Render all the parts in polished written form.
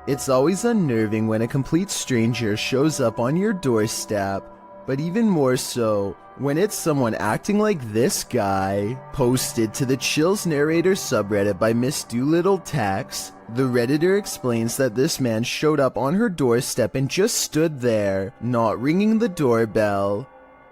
It's always unnerving when a complete stranger shows up on your doorstep, but even more so when it's someone acting like this guy. Posted to the Chills Narrator subreddit by Miss Doolittle Tex, the Redditor explains that this man showed up on her doorstep and just stood there, not ringing the doorbell.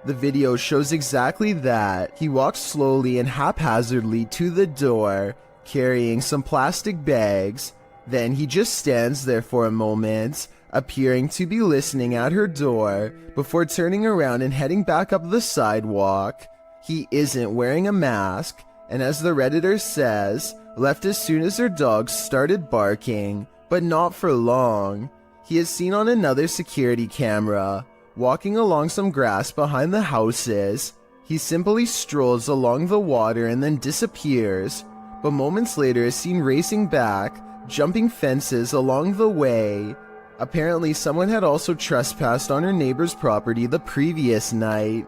The video shows exactly that. He walks slowly and haphazardly to the door, carrying some plastic bags. Then he just stands there for a moment, appearing to be listening at her door, before turning around and heading back up the sidewalk. He isn't wearing a mask, and as the Redditor says, left as soon as her dogs started barking, but not for long. He is seen on another security camera, walking along some grass behind the houses. He simply strolls along the water and then disappears, but moments later is seen racing back, jumping fences along the way. Apparently someone had also trespassed on her neighbor's property the previous night.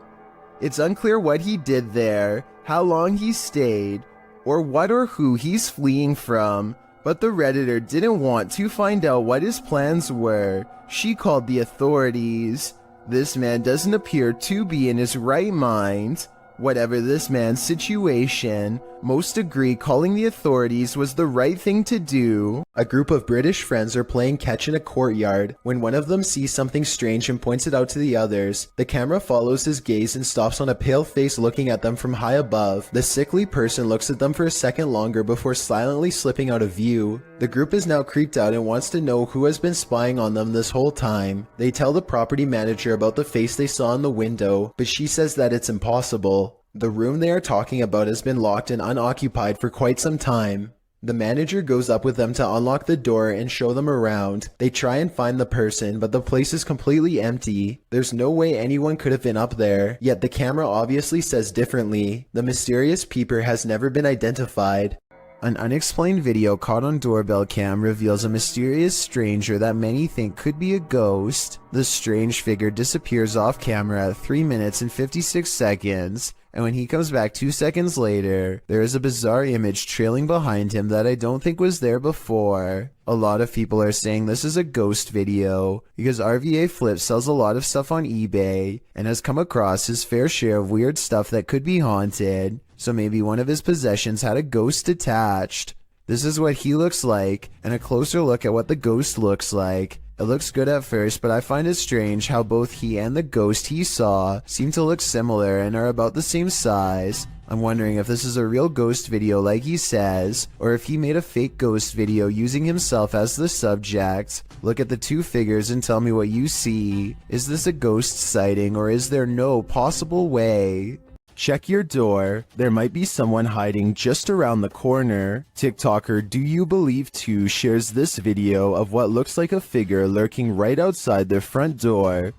It's unclear what he did there, how long he stayed, or what or who he's fleeing from, but the Redditor didn't want to find out what his plans were. She called the authorities. This man doesn't appear to be in his right mind. Whatever this man's situation, most agree calling the authorities was the right thing to do. A group of British friends are playing catch in a courtyard when one of them sees something strange and points it out to the others. The camera follows his gaze and stops on a pale face looking at them from high above. The sickly person looks at them for a second longer before silently slipping out of view. The group is now creeped out and wants to know who has been spying on them this whole time. They tell the property manager about the face they saw in the window, but she says that it's impossible. The room they are talking about has been locked and unoccupied for quite some time. The manager goes up with them to unlock the door and show them around. They try and find the person, but the place is completely empty. There's no way anyone could have been up there, yet the camera obviously says differently. The mysterious peeper has never been identified. An unexplained video caught on doorbell cam reveals a mysterious stranger that many think could be a ghost. The strange figure disappears off camera at 3 minutes and 56 seconds, and when he comes back 2 seconds later, there is a bizarre image trailing behind him that I don't think was there before. A lot of people are saying this is a ghost video because RVA Flip sells a lot of stuff on eBay and has come across his fair share of weird stuff that could be haunted. So maybe one of his possessions had a ghost attached. This is what he looks like, and a closer look at what the ghost looks like. It looks good at first, but I find it strange how both he and the ghost he saw seem to look similar and are about the same size. I'm wondering if this is a real ghost video like he says, or if he made a fake ghost video using himself as the subject. Look at the two figures and tell me what you see. Is this a ghost sighting, or is there no possible way? Check your door. There might be someone hiding just around the corner. TikToker Do You Believe 2 shares this video of what looks like a figure lurking right outside their front door.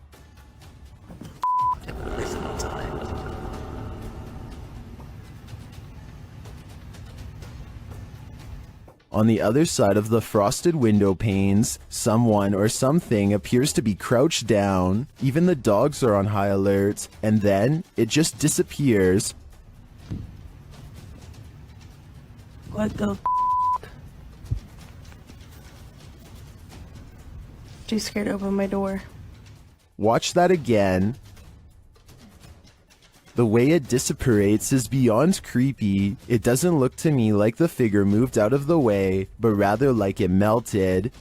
On the other side of the frosted window panes, someone or something appears to be crouched down. Even the dogs are on high alert, and then it just disappears. What the f***? Too scared to open my door. Watch that again. The way it disapparates is beyond creepy. It doesn't look to me like the figure moved out of the way, but rather like it melted.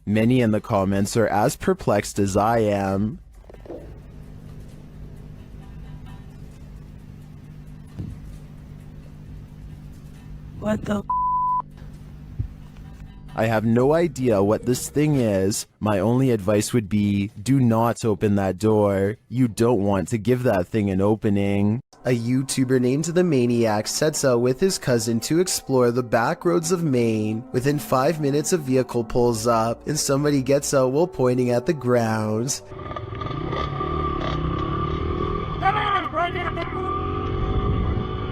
Many in the comments are as perplexed as I am. What the f***? I have no idea what this thing is. My only advice would be, do not open that door. You don't want to give that thing an opening. A YouTuber named The Maniac sets out with his cousin to explore the back roads of Maine. Within 5 minutes, a vehicle pulls up and somebody gets out while pointing at the ground.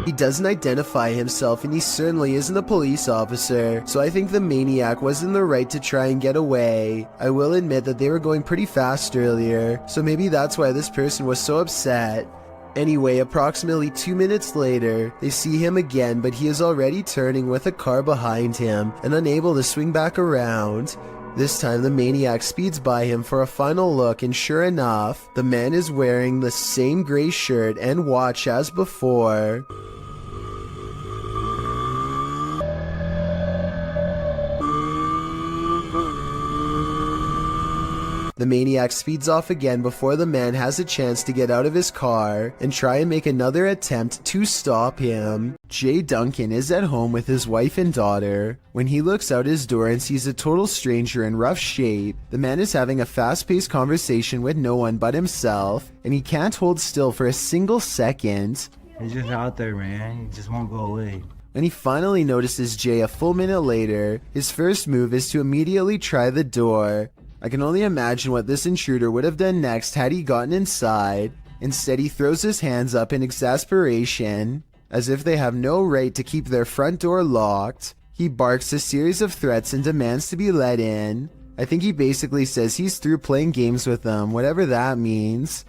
He doesn't identify himself, and he certainly isn't a police officer, so I think the maniac was in the right to try and get away. I will admit that they were going pretty fast earlier, so maybe that's why this person was so upset. Anyway, approximately 2 minutes later, they see him again, but he is already turning with a car behind him and unable to swing back around. This time the maniac speeds by him for a final look, and sure enough, the man is wearing the same gray shirt and watch as before. The maniac speeds off again before the man has a chance to get out of his car and try and make another attempt to stop him. Jay Duncan is at home with his wife and daughter. When he looks out his door and sees a total stranger in rough shape, the man is having a fast-paced conversation with no one but himself, and he can't hold still for a single second. He's just out there, man. He just won't go away. When he finally notices Jay a full minute later, his first move is to immediately try the door. I can only imagine what this intruder would have done next had he gotten inside. Instead, he throws his hands up in exasperation, as if they have no right to keep their front door locked. He barks a series of threats and demands to be let in. I think he basically says he's through playing games with them, whatever that means.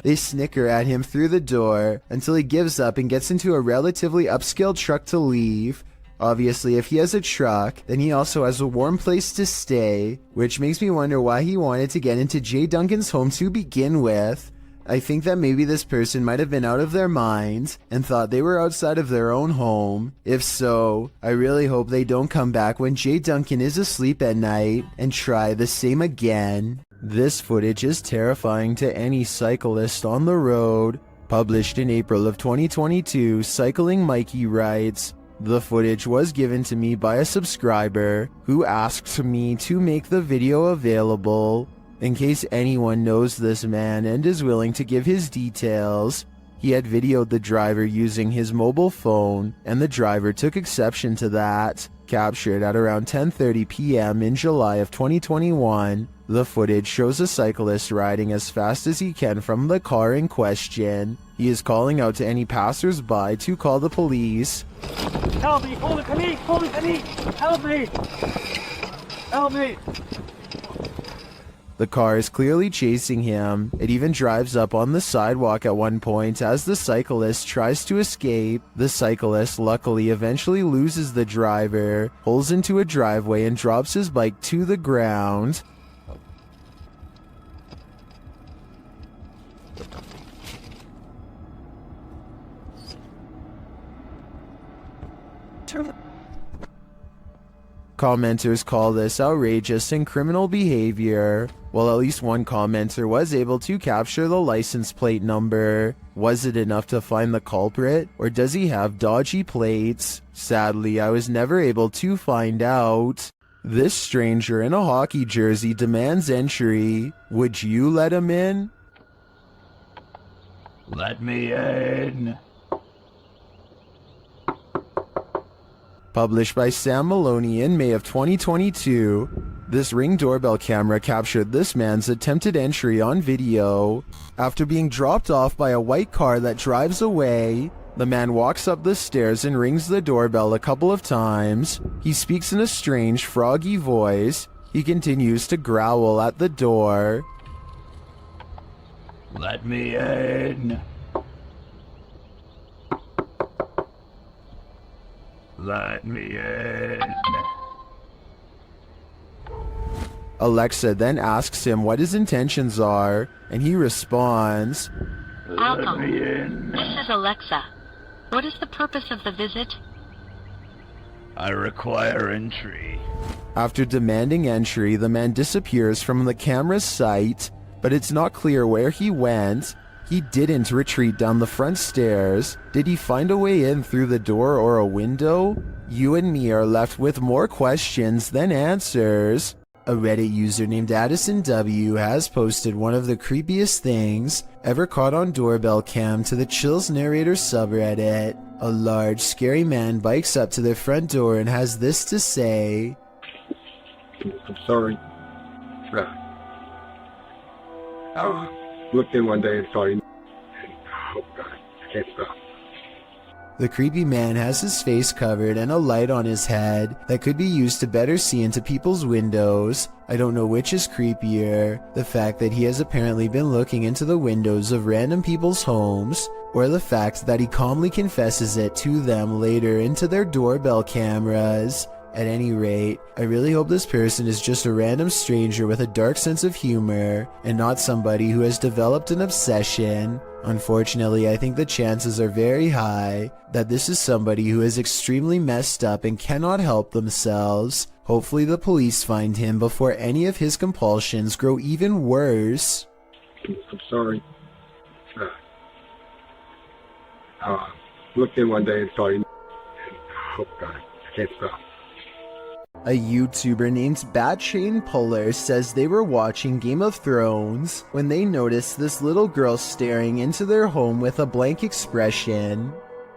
They snicker at him through the door until he gives up and gets into a relatively upscale truck to leave. Obviously, if he has a truck, then he also has a warm place to stay, which makes me wonder why he wanted to get into Jay Duncan's home to begin with. I think that maybe this person might have been out of their minds and thought they were outside of their own home. If so, I really hope they don't come back when Jay Duncan is asleep at night and try the same again. This footage is terrifying to any cyclist on the road. Published in April of 2022, Cycling Mikey writes, "The footage was given to me by a subscriber who asked me to make the video available. In case anyone knows this man and is willing to give his details, he had videoed the driver using his mobile phone, and the driver took exception to that." Captured at around 10:30 p.m. in July of 2021, the footage shows a cyclist riding as fast as he can from the car in question. He is calling out to any passers-by to call the police. Help me! Holy panic! Holy panic! Help me! Help me! The car is clearly chasing him. It even drives up on the sidewalk at one point as the cyclist tries to escape. The cyclist luckily eventually loses the driver, pulls into a driveway and drops his bike to the ground. Commenters call this outrageous and criminal behavior. Well, at least one commenter was able to capture the license plate number. Was it enough to find the culprit, or does he have dodgy plates? Sadly, I was never able to find out. This stranger in a hockey jersey demands entry. Would you let him in? Let me in. Published by Sam Maloney in May of 2022, this Ring doorbell camera captured this man's attempted entry on video. After being dropped off by a white car that drives away, the man walks up the stairs and rings the doorbell a couple of times. He speaks in a strange, froggy voice. He continues to growl at the door. Let me in. Let me in. Alexa then asks him what his intentions are, and he responds, Let me in. This is Alexa. What is the purpose of the visit? I require entry. After demanding entry, the man disappears from the camera's sight, but it's not clear where he went. He didn't retreat down the front stairs. Did he find a way in through the door or a window? You and me are left with more questions than answers. A Reddit user named Addison W has posted one of the creepiest things ever caught on doorbell cam to the Chills Narrator subreddit. A large, scary man bikes up to their front door and has this to say. I'm sorry. I looked in one day and saw you. Oh God, I can't stop. The creepy man has his face covered and a light on his head that could be used to better see into people's windows. I don't know which is creepier, the fact that he has apparently been looking into the windows of random people's homes, or the fact that he calmly confesses it to them later into their doorbell cameras. At any rate, I really hope this person is just a random stranger with a dark sense of humor and not somebody who has developed an obsession. Unfortunately, I think the chances are very high that this is somebody who is extremely messed up and cannot help themselves. Hopefully the police find him before any of his compulsions grow even worse. I'm sorry. Looked in one day and saw you. Oh God, I can't stop. A YouTuber named Batchain Puller says they were watching Game of Thrones when they noticed this little girl staring into their home with a blank expression.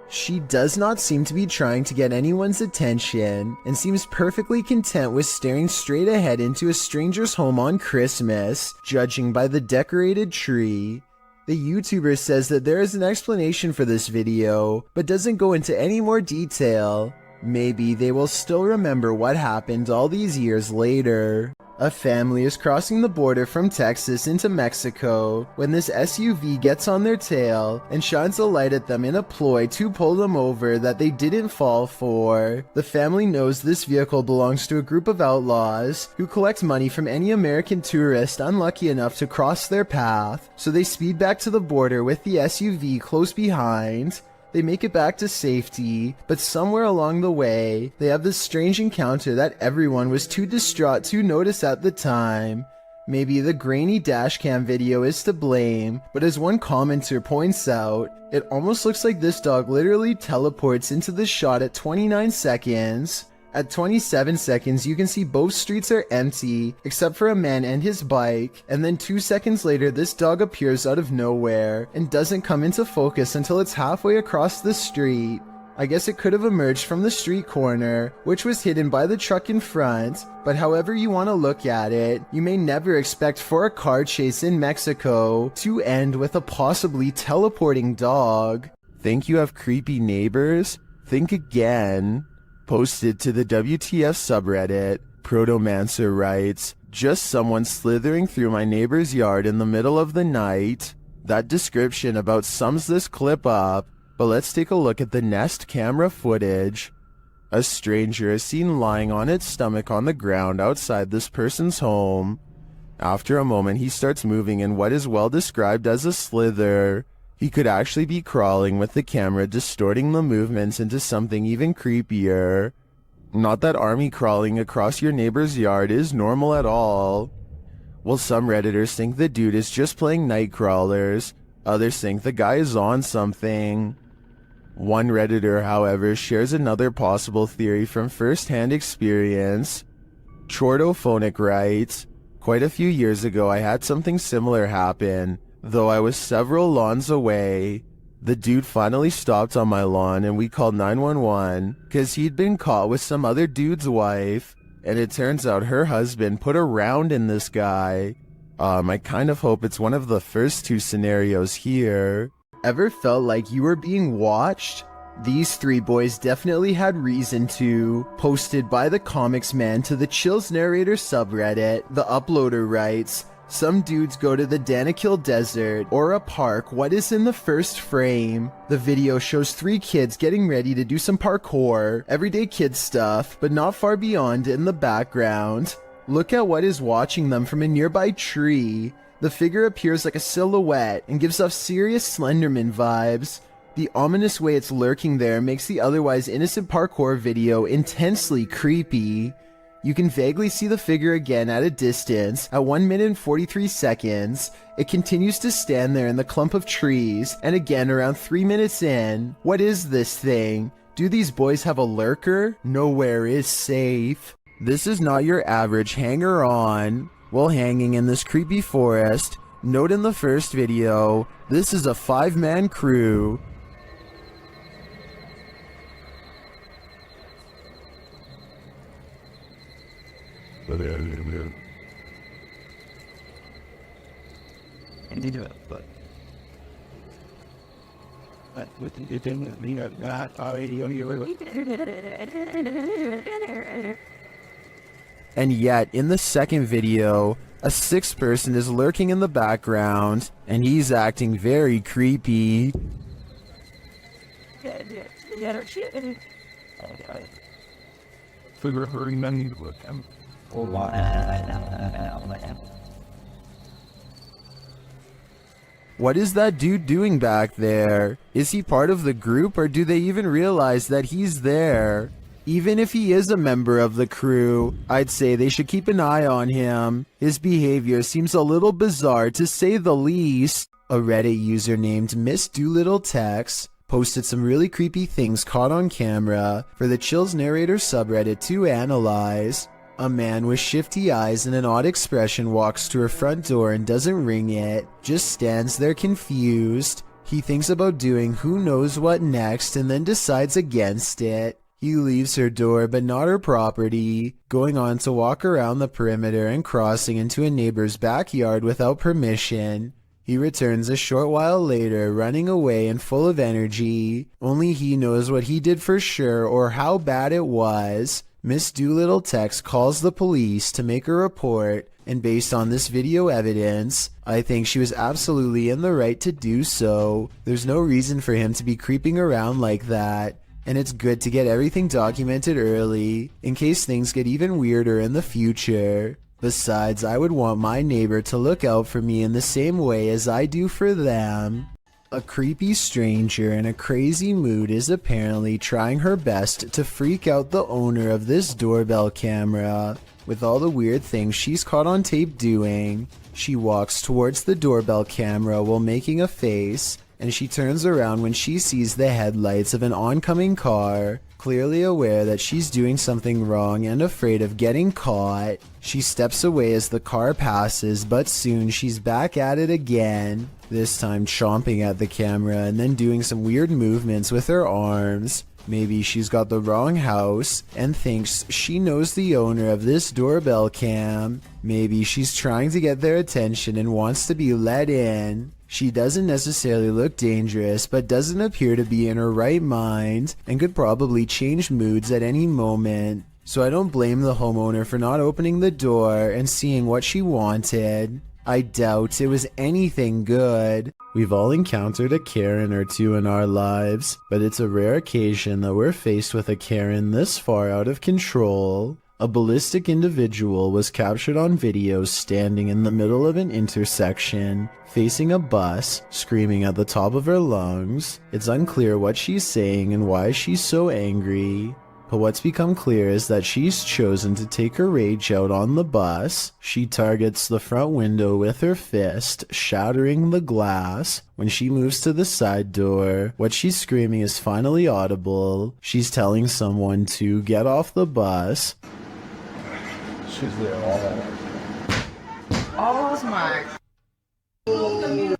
She does not seem to be trying to get anyone's attention and seems perfectly content with staring straight ahead into a stranger's home on Christmas, judging by the decorated tree. The YouTuber says that there is an explanation for this video, but doesn't go into any more detail. Maybe they will still remember what happened all these years later. A family is crossing the border from Texas into Mexico when this SUV gets on their tail and shines a light at them in a ploy to pull them over that they didn't fall for. The family knows this vehicle belongs to a group of outlaws who collect money from any American tourist unlucky enough to cross their path, so they speed back to the border with the SUV close behind. They make it back to safety, but somewhere along the way, they have this strange encounter that everyone was too distraught to notice at the time. Maybe the grainy dashcam video is to blame, but as one commenter points out, it almost looks like this dog literally teleports into the shot at 29 seconds. At 27 seconds, you can see both streets are empty, except for a man and his bike, and then 2 seconds later this dog appears out of nowhere, and doesn't come into focus until it's halfway across the street. I guess it could have emerged from the street corner, which was hidden by the truck in front, but however you want to look at it, you may never expect for a car chase in Mexico to end with a possibly teleporting dog. Think you have creepy neighbors? Think again. Posted to the WTF subreddit, Protomancer writes, "Just someone slithering through my neighbor's yard in the middle of the night." That description about sums this clip up, but let's take a look at the Nest camera footage. A stranger is seen lying on its stomach on the ground outside this person's home. After a moment, he starts moving in what is well described as a slither. He could actually be crawling, with the camera distorting the movements into something even creepier. Not that army crawling across your neighbor's yard is normal at all. Well, some Redditors think the dude is just playing night crawlers. Others think the guy is on something. One Redditor, however, shares another possible theory from first-hand experience. Chordophonic writes, "Quite a few years ago I had something similar happen. Though I was several lawns away, the dude finally stopped on my lawn and we called 911 because he'd been caught with some other dude's wife, and it turns out her husband put a round in this guy." I kind of hope it's one of the first two scenarios here. Ever felt like you were being watched? These three boys definitely had reason to. Posted by the Comics Man to the Chills Narrator subreddit, the uploader writes, "Some dudes go to the Danakil Desert or a park. What is in the first frame? The video shows three kids getting ready to do some parkour, everyday kid stuff, but not far beyond in the background. Look at what is watching them from a nearby tree. The figure appears like a silhouette and gives off serious Slenderman vibes. The ominous way it's lurking there makes the otherwise innocent parkour video intensely creepy. You can vaguely see the figure again at a distance at 1 minute and 43 seconds. It continues to stand there in the clump of trees, and again around 3 minutes in. What is this thing? Do these boys have a lurker? Nowhere is safe. This is not your average hanger-on. While hanging in this creepy forest, note in the first video, this is a 5-man crew. And yet, in the second video, a sixth person is lurking in the background, and he's acting very creepy. What is that dude doing back there? Is he part of the group, or do they even realize that he's there? Even if he is a member of the crew, I'd say they should keep an eye on him. His behavior seems a little bizarre, to say the least. A Reddit user named Miss Doolittle Tex posted some really creepy things caught on camera for the Chills Narrator subreddit to analyze. A man with shifty eyes and an odd expression walks to her front door and doesn't ring it, just stands there confused. He thinks about doing who knows what next and then decides against it. He leaves her door but not her property, going on to walk around the perimeter and crossing into a neighbor's backyard without permission. He returns a short while later, running away and full of energy. Only he knows what he did for sure or how bad it was. Miss Doolittle Tex calls the police to make a report, and based on this video evidence, I think she was absolutely in the right to do so. There's no reason for him to be creeping around like that, and it's good to get everything documented early, in case things get even weirder in the future. Besides, I would want my neighbor to look out for me in the same way as I do for them. A creepy stranger in a crazy mood is apparently trying her best to freak out the owner of this doorbell camera. With all the weird things she's caught on tape doing, she walks towards the doorbell camera while making a face, and she turns around when she sees the headlights of an oncoming car. Clearly aware that she's doing something wrong and afraid of getting caught, she steps away as the car passes, but soon she's back at it again, this time chomping at the camera and then doing some weird movements with her arms. Maybe she's got the wrong house and thinks she knows the owner of this doorbell cam. Maybe she's trying to get their attention and wants to be let in. She doesn't necessarily look dangerous, but doesn't appear to be in her right mind, and could probably change moods at any moment. So I don't blame the homeowner for not opening the door and seeing what she wanted. I doubt it was anything good. We've all encountered a Karen or two in our lives, but it's a rare occasion that we're faced with a Karen this far out of control. A ballistic individual was captured on video standing in the middle of an intersection, facing a bus, screaming at the top of her lungs. It's unclear what she's saying and why she's so angry. But what's become clear is that she's chosen to take her rage out on the bus. She targets the front window with her fist, shattering the glass. When she moves to the side door, what she's screaming is finally audible. She's telling someone to get off the bus. She's there Oh my.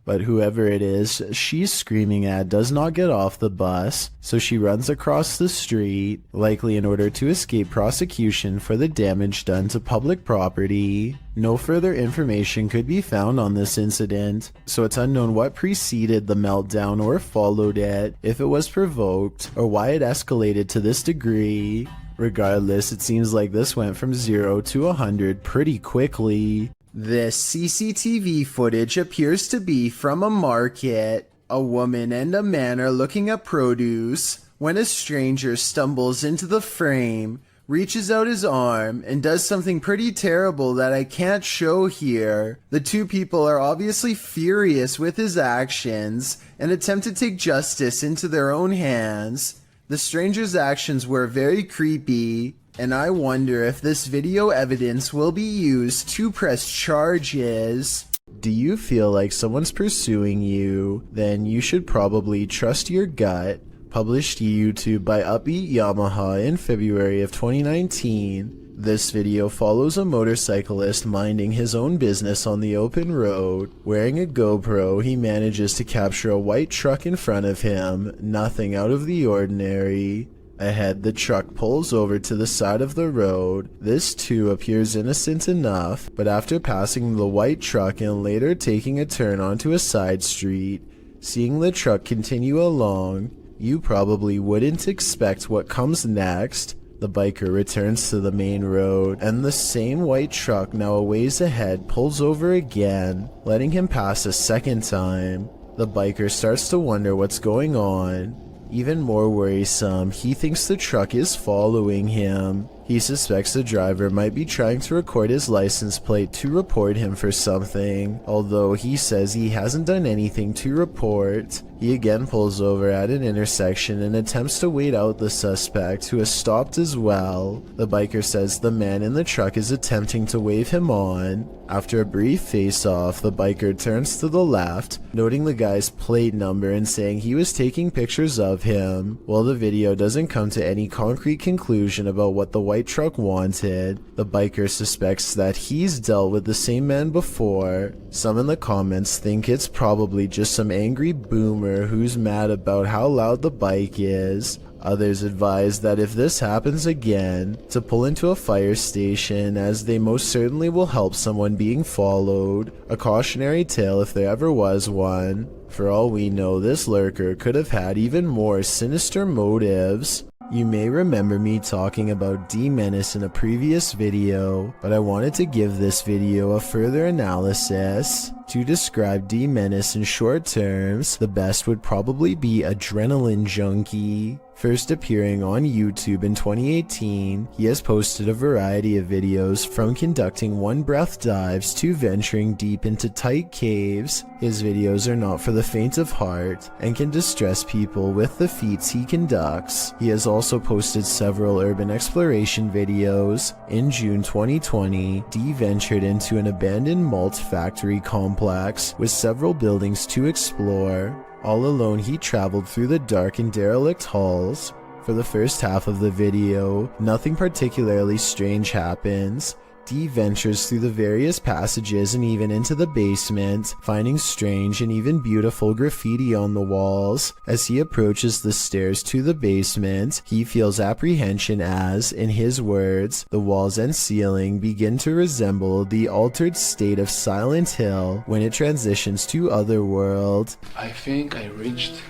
But whoever it is she's screaming at does not get off the bus, so she runs across the street, likely in order to escape prosecution for the damage done to public property. No further information could be found on this incident, so it's unknown what preceded the meltdown or followed it, if it was provoked, or why it escalated to this degree. Regardless, it seems like this went from 0 to 100 pretty quickly. This CCTV footage appears to be from a market. A woman and a man are looking at produce when a stranger stumbles into the frame, reaches out his arm, and does something pretty terrible that I can't show here. The two people are obviously furious with his actions and attempt to take justice into their own hands. The stranger's actions were very creepy, and I wonder if this video evidence will be used to press charges. Do you feel like someone's pursuing you? Then you should probably trust your gut. Published to YouTube by Upbeat Yamaha in February of 2019. This video follows a motorcyclist minding his own business on the open road. Wearing a GoPro, he manages to capture a white truck in front of him, nothing out of the ordinary. Ahead, the truck pulls over to the side of the road. This too appears innocent enough, but after passing the white truck and later taking a turn onto a side street, Seeing the truck continue along, you probably wouldn't expect what comes next. The biker returns to the main road, and the same white truck now a ways ahead pulls over again, letting him pass a second time. The biker starts to wonder what's going on. Even more worrisome, he thinks the truck is following him. He suspects the driver might be trying to record his license plate to report him for something, although he says he hasn't done anything to report. He again pulls over at an intersection and attempts to wait out the suspect, who has stopped as well. The biker says the man in the truck is attempting to wave him on. After a brief face-off, the biker turns to the left, noting the guy's plate number and saying he was taking pictures of him. While the video doesn't come to any concrete conclusion about what the white truck wanted, the biker suspects that he's dealt with the same man before. Some in the comments think it's probably just some angry boomer who's mad about how loud the bike is. Others advise that if this happens again, to pull into a fire station, as they most certainly will help someone being followed. A cautionary tale if there ever was one. For all we know, this lurker could have had even more sinister motives. You may remember me talking about D-Menace in a previous video, but I wanted to give this video a further analysis. To describe D-Menace in short terms, the best would probably be Adrenaline Junkie. First appearing on YouTube in 2018, he has posted a variety of videos, from conducting one-breath dives to venturing deep into tight caves. His videos are not for the faint of heart and can distress people with the feats he conducts. He has also posted several urban exploration videos. In June 2020, D ventured into an abandoned malt factory complex with several buildings to explore. All alone, he traveled through the dark and derelict halls. For the first half of the video, nothing particularly strange happens. D ventures through the various passages and even into the basement, finding strange and even beautiful graffiti on the walls. As he approaches the stairs to the basement, he feels apprehension as, in his words, the walls and ceiling begin to resemble the altered state of Silent Hill when it transitions to Otherworld. I think I reached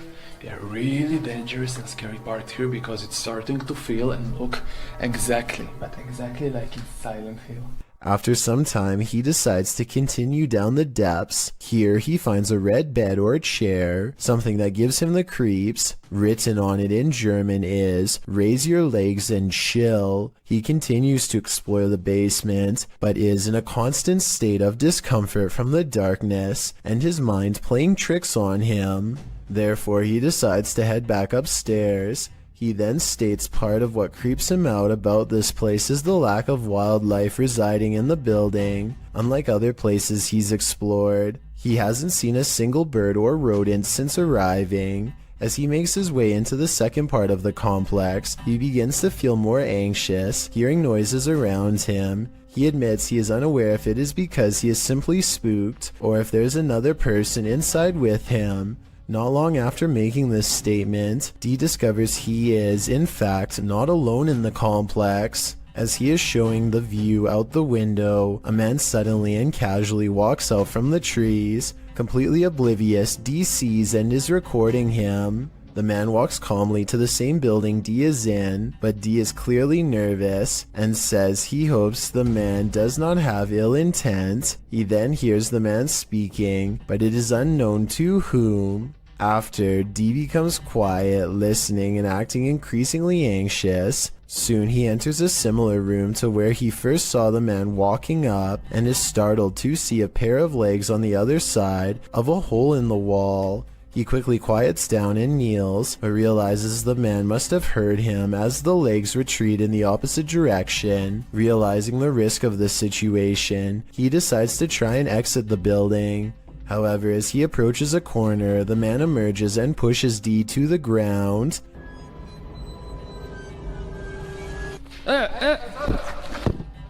a really dangerous and scary part here, because it's starting to feel and look exactly like in Silent Hill. After some time, he decides to continue down the depths. Here, he finds a red bed or chair, something that gives him the creeps. Written on it in German is, "Raise your legs and chill." He continues to explore the basement, but is in a constant state of discomfort from the darkness, and his mind playing tricks on him. Therefore, he decides to head back upstairs. He then states part of what creeps him out about this place is the lack of wildlife residing in the building. Unlike other places he's explored, he hasn't seen a single bird or rodent since arriving. As he makes his way into the second part of the complex, he begins to feel more anxious, hearing noises around him. He admits he is unaware if it is because he is simply spooked, or if there's another person inside with him. Not long after making this statement, D discovers he is, in fact, not alone in the complex. As he is showing the view out the window, a man suddenly and casually walks out from the trees. Completely oblivious, D sees and is recording him. The man walks calmly to the same building D is in, but D is clearly nervous and says he hopes the man does not have ill intent. He then hears the man speaking, but it is unknown to whom. After, D becomes quiet, listening and acting increasingly anxious. Soon he enters a similar room to where he first saw the man walking up, and is startled to see a pair of legs on the other side of a hole in the wall. He quickly quiets down and kneels, but realizes the man must have heard him as the legs retreat in the opposite direction. Realizing the risk of this situation, he decides to try and exit the building. However, as he approaches a corner, the man emerges and pushes D to the ground.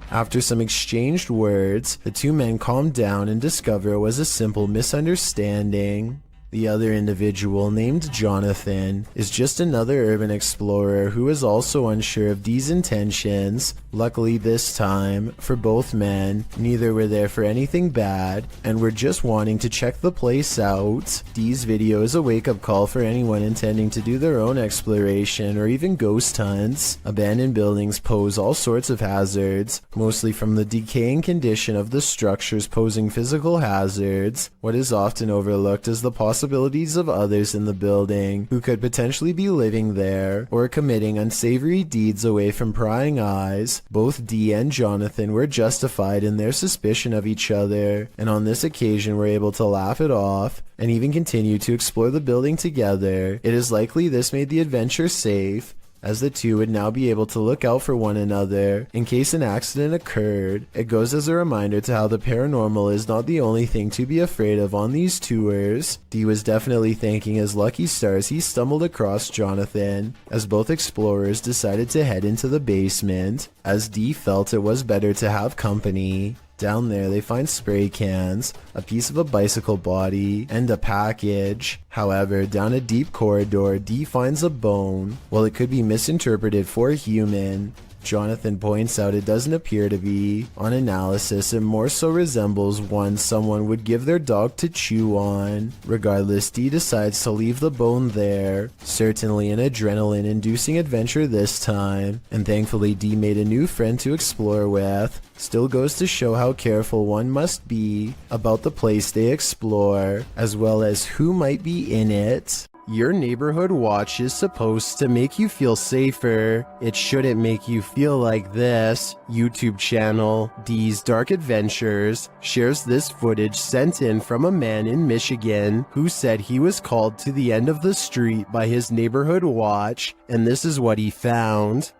After some exchanged words, the two men calm down and discover it was a simple misunderstanding. The other individual, named Jonathan, is just another urban explorer who is also unsure of Dee's intentions. Luckily this time, for both men, neither were there for anything bad, and were just wanting to check the place out. Dee's video is a wake-up call for anyone intending to do their own exploration or even ghost hunts. Abandoned buildings pose all sorts of hazards, mostly from the decaying condition of the structures posing physical hazards. What is often overlooked is the possibilities of others in the building who could potentially be living there or committing unsavory deeds away from prying eyes. Both Dee and Jonathan were justified in their suspicion of each other, and on this occasion were able to laugh it off and even continue to explore the building together. It is likely this made the adventure safe, as the two would now be able to look out for one another in case an accident occurred. It goes as a reminder to how the paranormal is not the only thing to be afraid of on these tours. Dee was definitely thanking his lucky stars he stumbled across Jonathan, as both explorers decided to head into the basement, as Dee felt it was better to have company. Down there they find spray cans, a piece of a bicycle body, and a package. However, down a deep corridor, Dee finds a bone. While it could be misinterpreted for a human, Jonathan points out it doesn't appear to be. On analysis, it more so resembles one someone would give their dog to chew on. Regardless, Dee decides to leave the bone there. Certainly an adrenaline-inducing adventure this time, and thankfully Dee made a new friend to explore with. Still goes to show how careful one must be about the place they explore, as well as who might be in it. Your neighborhood watch is supposed to make you feel safer. It shouldn't make you feel like this. YouTube channel Dee's Dark Adventures shares this footage sent in from a man in Michigan who said he was called to the end of the street by his neighborhood watch, and this is what he found.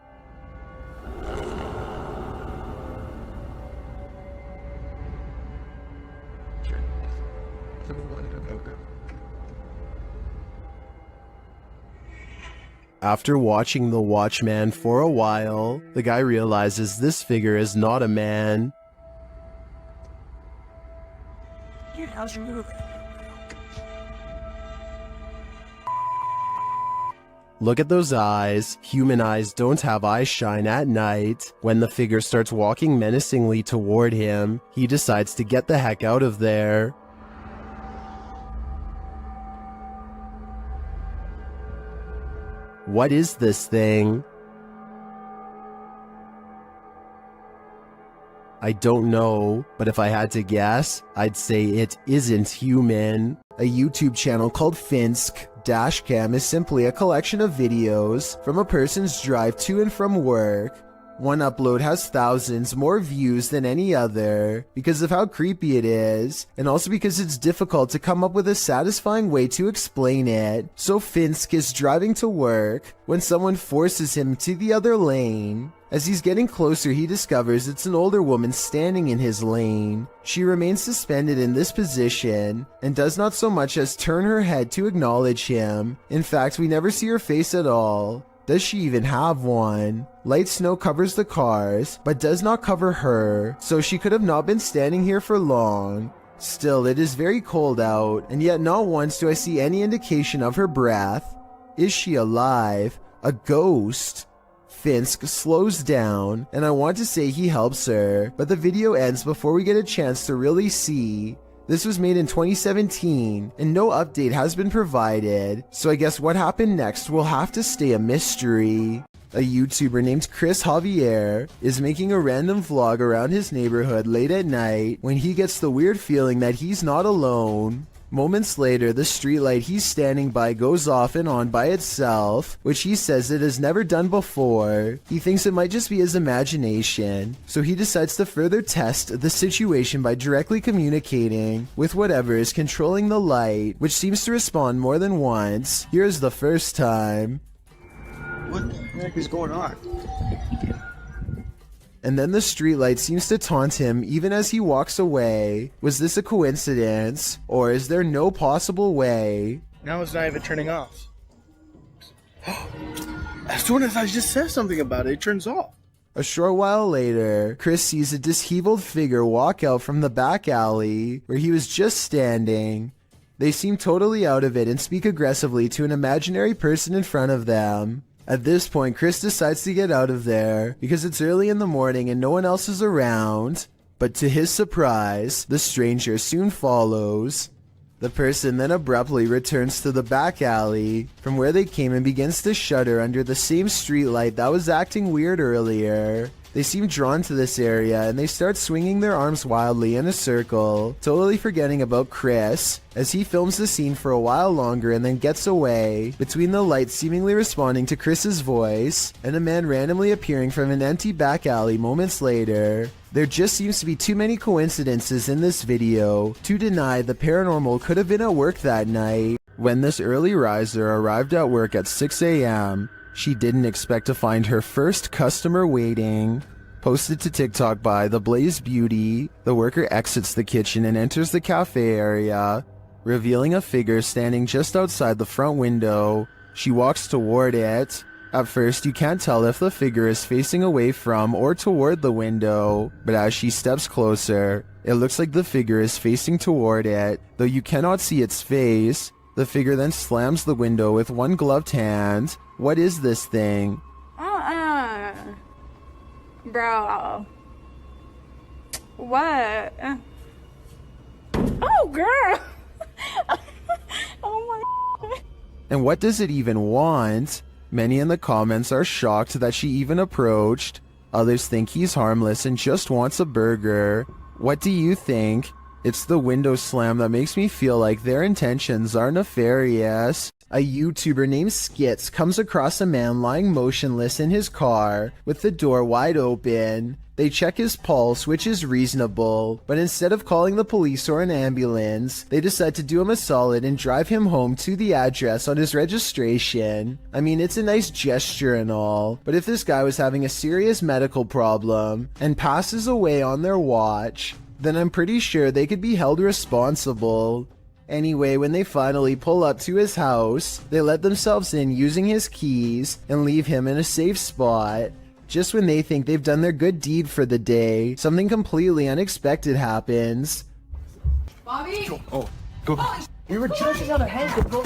After watching the watchman for a while, the guy realizes this figure is not a man. Dude, how's your move? Look at those eyes. Human eyes don't have eye shine at night. When the figure starts walking menacingly toward him, he decides to get the heck out of there. What is this thing? I don't know, but if I had to guess, I'd say it isn't human. A YouTube channel called Finsk Dashcam is simply a collection of videos from a person's drive to and from work. One upload has thousands more views than any other because of how creepy it is, and also because it's difficult to come up with a satisfying way to explain it. So Finsk is driving to work when someone forces him to the other lane. As he's getting closer, he discovers it's an older woman standing in his lane. She remains suspended in this position and does not so much as turn her head to acknowledge him. In fact, we never see her face at all. Does she even have one? Light snow covers the cars, but does not cover her, so she could have not been standing here for long. Still, it is very cold out, and yet not once do I see any indication of her breath. Is she alive? A ghost? Finsk slows down, and I want to say he helps her, but the video ends before we get a chance to really see. This was made in 2017, and no update has been provided, so I guess what happened next will have to stay a mystery. A YouTuber named Chris Javier is making a random vlog around his neighborhood late at night when he gets the weird feeling that he's not alone. Moments later, the streetlight he's standing by goes off and on by itself, which he says it has never done before. He thinks it might just be his imagination, so he decides to further test the situation by directly communicating with whatever is controlling the light, which seems to respond more than once. Here's the first time. What the heck is going on? And then the streetlight seems to taunt him even as he walks away. Was this a coincidence, or is there no possible way? Now it's not even turning off. As soon as I just said something about it, it turns off. A short while later, Chris sees a disheveled figure walk out from the back alley where he was just standing. They seem totally out of it and speak aggressively to an imaginary person in front of them. At this point, Chris decides to get out of there because it's early in the morning and no one else is around. But to his surprise, the stranger soon follows. The person then abruptly returns to the back alley from where they came and begins to shudder under the same streetlight that was acting weird earlier. They seem drawn to this area and they start swinging their arms wildly in a circle, totally forgetting about Chris, as he films the scene for a while longer and then gets away, between the lights seemingly responding to Chris's voice, and a man randomly appearing from an empty back alley moments later. There just seems to be too many coincidences in this video to deny the paranormal could have been at work that night. When this early riser arrived at work at 6 a.m., she didn't expect to find her first customer waiting. Posted to TikTok by The Blaze Beauty, the worker exits the kitchen and enters the cafe area, revealing a figure standing just outside the front window. She walks toward it. At first, you can't tell if the figure is facing away from or toward the window, but as she steps closer, it looks like the figure is facing toward it, though you cannot see its face. The figure then slams the window with one gloved hand. What is this thing? Bro. What? Oh, girl. Oh my. And what does it even want? Many in the comments are shocked that she even approached. Others think he's harmless and just wants a burger. What do you think? It's the window slam that makes me feel like their intentions are nefarious. A YouTuber named Skits comes across a man lying motionless in his car with the door wide open. They check his pulse, which is reasonable, but instead of calling the police or an ambulance, they decide to do him a solid and drive him home to the address on his registration. I mean, it's a nice gesture and all, but if this guy was having a serious medical problem and passes away on their watch, then I'm pretty sure they could be held responsible. Anyway, when they finally pull up to his house, they let themselves in using his keys and leave him in a safe spot. Just when they think they've done their good deed for the day, something completely unexpected happens. Bobby? Oh, go. We were just on a hand. Go.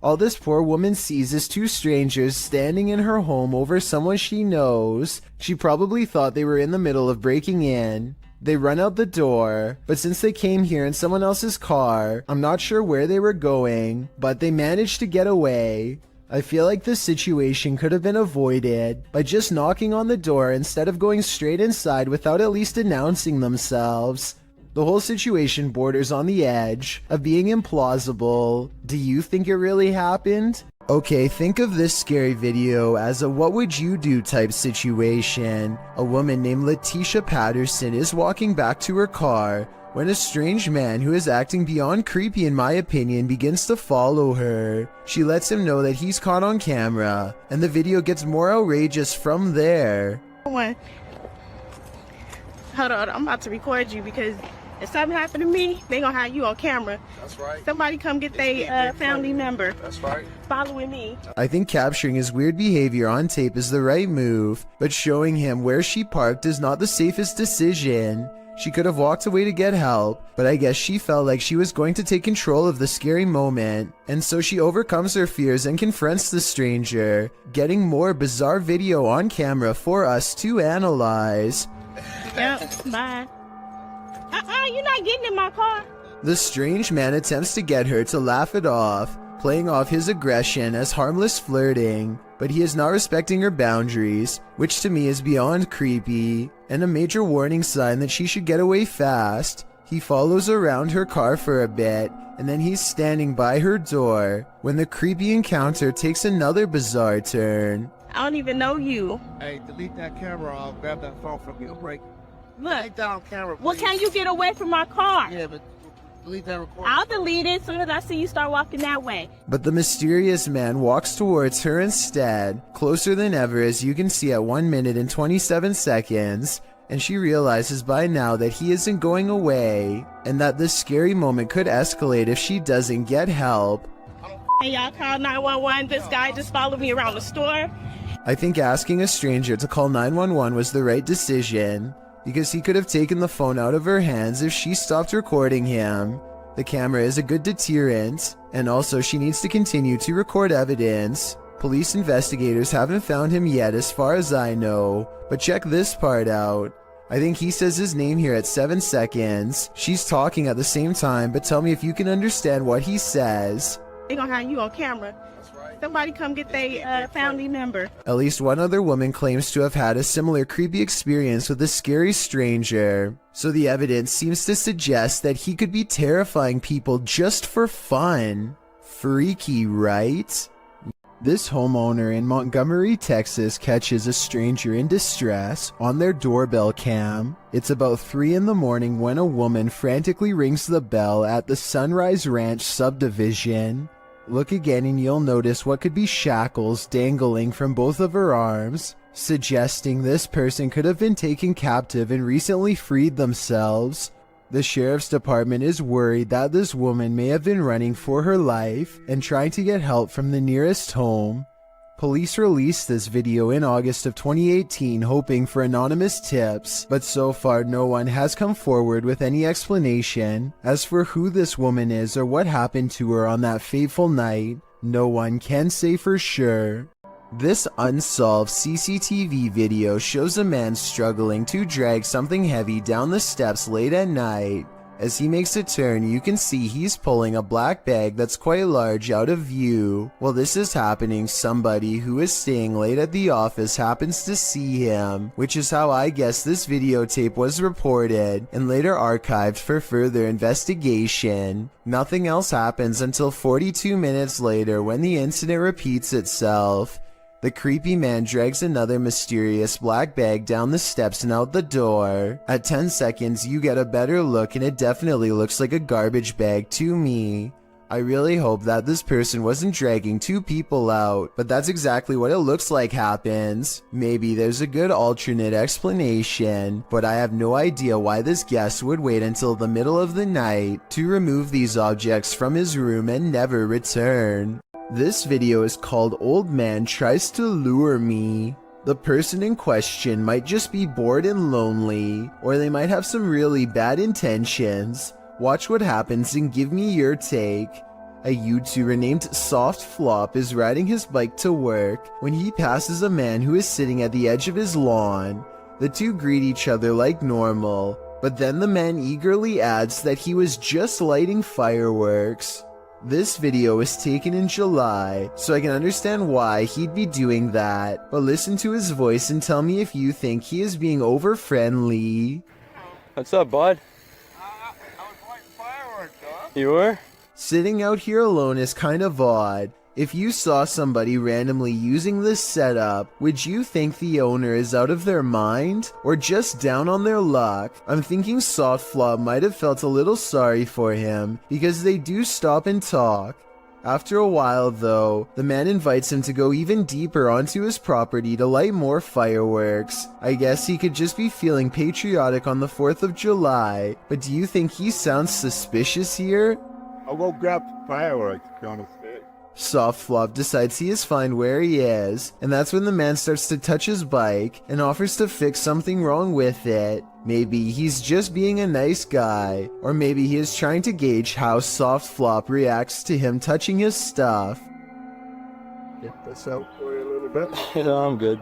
All this poor woman sees is two strangers standing in her home over someone she knows. She probably thought they were in the middle of breaking in. They run out the door, but since they came here in someone else's car, I'm not sure where they were going, but they managed to get away. I feel like this situation could have been avoided by just knocking on the door instead of going straight inside without at least announcing themselves. The whole situation borders on the edge of being implausible. Do you think it really happened? Okay, think of this scary video as a what would you do type situation. A woman named Letitia Patterson is walking back to her car when a strange man who is acting beyond creepy in my opinion begins to follow her. She lets him know that he's caught on camera, and the video gets more outrageous from there. Hold on, I'm about to record you because if something happened to me, they gonna have you on camera. That's right. Somebody come get their family member. That's right. Following me. I think capturing his weird behavior on tape is the right move, but showing him where she parked is not the safest decision. She could have walked away to get help, but I guess she felt like she was going to take control of the scary moment, and so she overcomes her fears and confronts the stranger, getting more bizarre video on camera for us to analyze. Yep, bye. You're not getting in my car. The strange man attempts to get her to laugh it off, playing off his aggression as harmless flirting, but he is not respecting her boundaries, which to me is beyond creepy, and a major warning sign that she should get away fast. He follows around her car for a bit, and then he's standing by her door when the creepy encounter takes another bizarre turn. I don't even know you. Hey, delete that camera. I'll grab that phone from you. Break. Look, Take down camera, please. well, can you get away from my car? Yeah, but delete that recording. I'll delete it as soon as I see you start walking that way. But the mysterious man walks towards her instead, closer than ever as you can see at 1 minute and 27 seconds, and she realizes by now that he isn't going away, and that this scary moment could escalate if she doesn't get help. Hey, y'all call 911. This guy just followed me around the store. I think asking a stranger to call 911 was the right decision, because he could have taken the phone out of her hands if she stopped recording him. The camera is a good deterrent, and also she needs to continue to record evidence. Police investigators haven't found him yet as far as I know, but check this part out. I think he says his name here at 7 seconds. She's talking at the same time, but tell me if you can understand what he says. They gonna have you on camera. Somebody come get their family member. At least one other woman claims to have had a similar creepy experience with a scary stranger. So the evidence seems to suggest that he could be terrifying people just for fun. Freaky, right? This homeowner in Montgomery, Texas catches a stranger in distress on their doorbell cam. It's about 3 in the morning when a woman frantically rings the bell at the Sunrise Ranch subdivision. Look again and you'll notice what could be shackles dangling from both of her arms, suggesting this person could have been taken captive and recently freed themselves. The sheriff's department is worried that this woman may have been running for her life and trying to get help from the nearest home. Police released this video in August of 2018 hoping for anonymous tips, but so far no one has come forward with any explanation. As for who this woman is or what happened to her on that fateful night, no one can say for sure. This unsolved CCTV video shows a man struggling to drag something heavy down the steps late at night. As he makes a turn, you can see he's pulling a black bag that's quite large out of view. While this is happening, somebody who is staying late at the office happens to see him, which is how I guess this videotape was reported and later archived for further investigation. Nothing else happens until 42 minutes later when the incident repeats itself. The creepy man drags another mysterious black bag down the steps and out the door. At 10 seconds, you get a better look and it definitely looks like a garbage bag to me. I really hope that this person wasn't dragging 2 people out, but that's exactly what it looks like happens. Maybe there's a good alternate explanation, but I have no idea why this guest would wait until the middle of the night to remove these objects from his room and never return. This video is called Old Man Tries to Lure Me. The person in question might just be bored and lonely, or they might have some really bad intentions. Watch what happens and give me your take. A YouTuber named Soft Flop is riding his bike to work when he passes a man who is sitting at the edge of his lawn. The two greet each other like normal, but then the man eagerly adds that he was just lighting fireworks. This video was taken in July, so I can understand why he'd be doing that, but listen to his voice and tell me if you think he is being over-friendly. What's up, bud? I was lighting fireworks, huh? You were? Sitting out here alone is kind of odd. If you saw somebody randomly using this setup, would you think the owner is out of their mind or just down on their luck? I'm thinking Soft Flop might have felt a little sorry for him because they do stop and talk. After a while though, the man invites him to go even deeper onto his property to light more fireworks. I guess he could just be feeling patriotic on the 4th of July, but do you think he sounds suspicious here? I'll go grab fireworks, to be honest. Soft Flop decides he is fine where he is, and that's when the man starts to touch his bike and offers to fix something wrong with it. Maybe he's just being a nice guy, or maybe he is trying to gauge how Soft Flop reacts to him touching his stuff. Get this out for you a little bit. No, I'm good.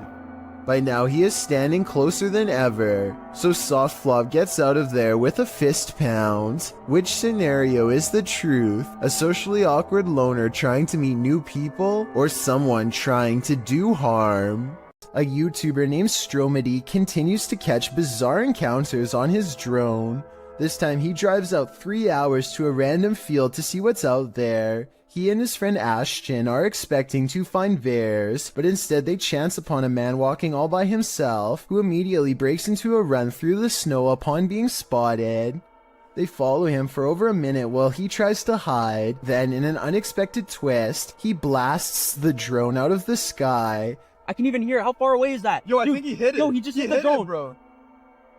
By now he is standing closer than ever, so Soft Flop gets out of there with a fist pound. Which scenario is the truth? A socially awkward loner trying to meet new people, or someone trying to do harm? A YouTuber named Stromedy continues to catch bizarre encounters on his drone. This time he drives out 3 hours to a random field to see what's out there. He and his friend Ashton are expecting to find bears, but instead they chance upon a man walking all by himself, who immediately breaks into a run through the snow upon being spotted. They follow him for over a minute while he tries to hide, then in an unexpected twist, he blasts the drone out of the sky. I can even hear it. How far away is that? Yo, I Dude, think he hit it. Yo, he just hit the drone. bro.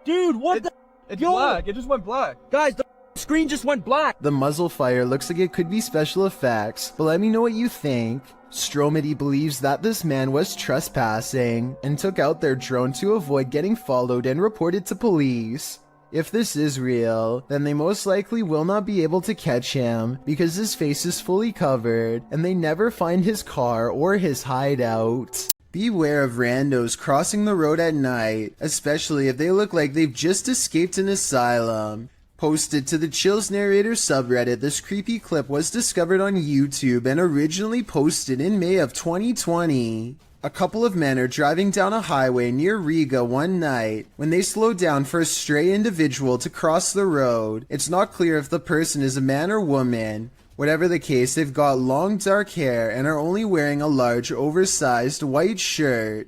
Dude, what the? It's Yo. black. It just went black. Guys, the screen just went black. The muzzle fire looks like it could be special effects, but let me know what you think. Stromedy believes that this man was trespassing and took out their drone to avoid getting followed and reported to police. If this is real, then they most likely will not be able to catch him because his face is fully covered and they never find his car or his hideout. Beware of randos crossing the road at night, especially if they look like they've just escaped an asylum. Posted to the Chills Narrator subreddit, this creepy clip was discovered on YouTube and originally posted in May of 2020. A couple of men are driving down a highway near Riga one night when they slow down for a stray individual to cross the road. It's not clear if the person is a man or woman. Whatever the case, they've got long dark hair and are only wearing a large oversized white shirt.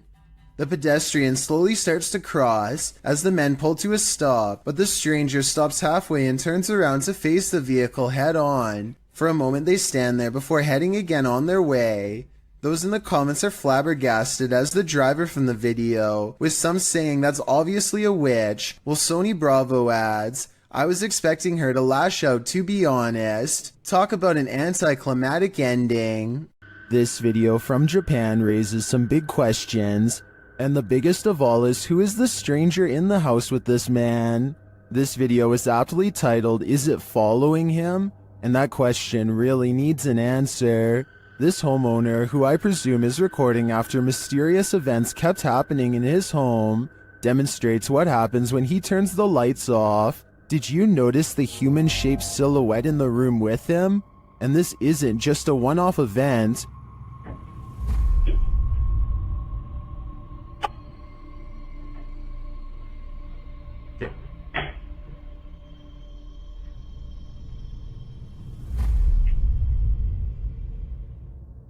The pedestrian slowly starts to cross as the men pull to a stop, but the stranger stops halfway and turns around to face the vehicle head on. For a moment they stand there before heading again on their way. Those in the comments are flabbergasted as the driver from the video, with some saying that's obviously a witch, while Sony Bravo adds, I was expecting her to lash out, to be honest. Talk about an anticlimactic ending. This video from Japan raises some big questions, and the biggest of all is who is the stranger in the house with this man? This video is aptly titled, Is it following him? And that question really needs an answer. This homeowner, who I presume is recording after mysterious events kept happening in his home, demonstrates what happens when he turns the lights off. Did you notice the human-shaped silhouette in the room with him? And this isn't just a one-off event.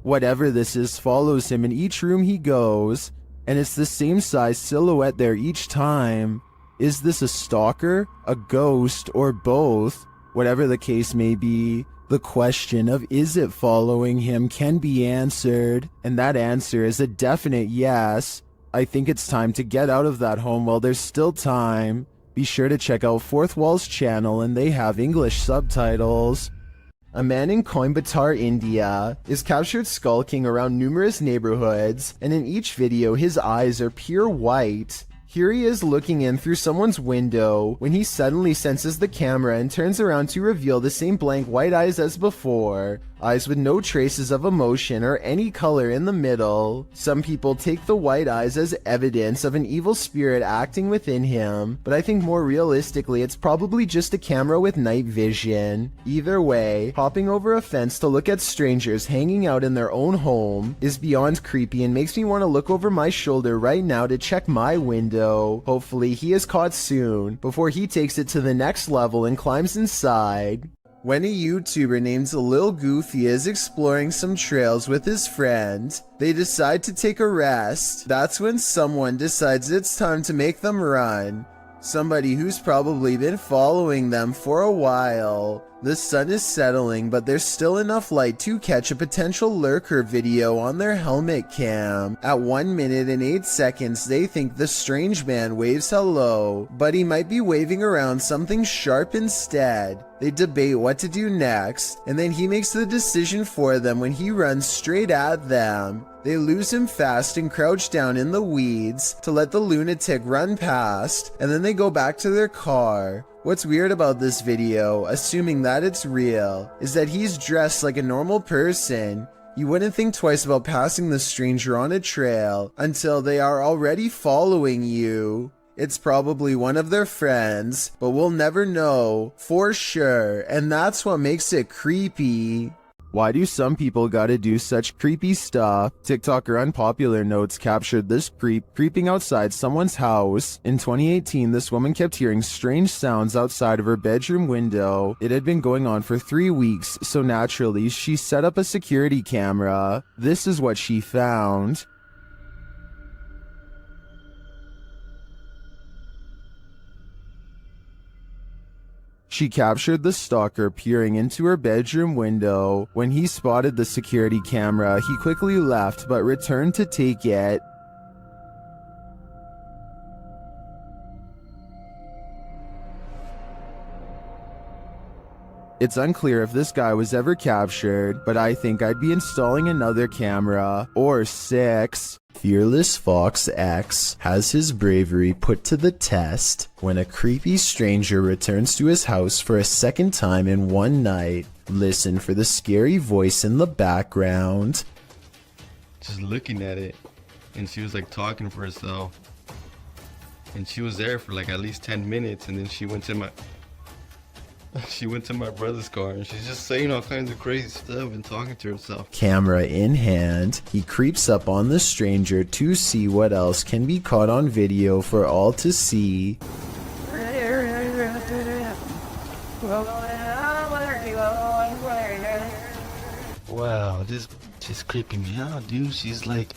Whatever this is follows him in each room he goes, and it's the same size silhouette there each time. Is this a stalker, a ghost, or both? Whatever the case may be, the question of is it following him can be answered, and that answer is a definite yes. I think it's time to get out of that home while there's still time. Be sure to check out Fourth Wall's channel and they have English subtitles. A man in Coimbatore, India, is captured skulking around numerous neighborhoods, and in each video his eyes are pure white. Here he is looking in through someone's window when he suddenly senses the camera and turns around to reveal the same blank white eyes as before. Eyes with no traces of emotion or any color in the middle. Some people take the white eyes as evidence of an evil spirit acting within him, but I think more realistically it's probably just a camera with night vision. Either way, hopping over a fence to look at strangers hanging out in their own home is beyond creepy and makes me want to look over my shoulder right now to check my window. Hopefully he is caught soon before he takes it to the next level and climbs inside. When a YouTuber named Lil Goofy is exploring some trails with his friend, they decide to take a rest. That's when someone decides it's time to make them run. Somebody who's probably been following them for a while. The sun is settling, but there's still enough light to catch a potential lurker video on their helmet cam. At 1 minute and 8 seconds, they think the strange man waves hello, but he might be waving around something sharp instead. They debate what to do next, and then he makes the decision for them when he runs straight at them. They lose him fast and crouch down in the weeds to let the lunatic run past, and then they go back to their car. What's weird about this video, assuming that it's real, is that he's dressed like a normal person. You wouldn't think twice about passing the stranger on a trail until they are already following you. It's probably one of their friends, but we'll never know for sure, and that's what makes it creepy. Why do some people gotta do such creepy stuff? TikToker Unpopular Notes captured this creep creeping outside someone's house. In 2018, this woman kept hearing strange sounds outside of her bedroom window. It had been going on for 3 weeks, so naturally, she set up a security camera. This is what she found. She captured the stalker peering into her bedroom window. When he spotted the security camera, he quickly left but returned to take it. It's unclear if this guy was ever captured, but I think I'd be installing another camera, or 6. Fearless Fox X has his bravery put to the test when a creepy stranger returns to his house for a second time in one night. Listen for the scary voice in the background. Just looking at it, and she was like talking for herself, and she was there for like at least 10 minutes, and then she went to my brother's car, and she's just saying all kinds of crazy stuff and talking to herself. Camera in hand, he creeps up on the stranger to see what else can be caught on video for all to see. Wow, this is creeping me out, dude. She's like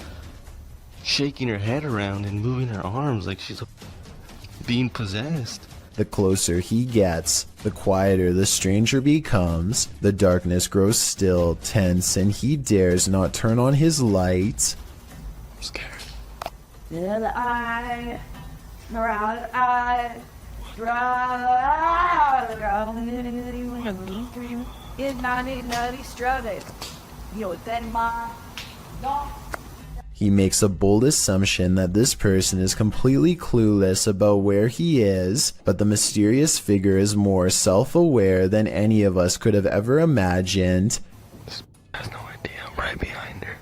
shaking her head around and moving her arms like she's being possessed. The closer he gets, the quieter the stranger becomes. The darkness grows still, tense, and he dares not turn on his light. I'm scared. He makes a bold assumption that this person is completely clueless about where he is, but the mysterious figure is more self-aware than any of us could have ever imagined. Has no idea I'm right behind her.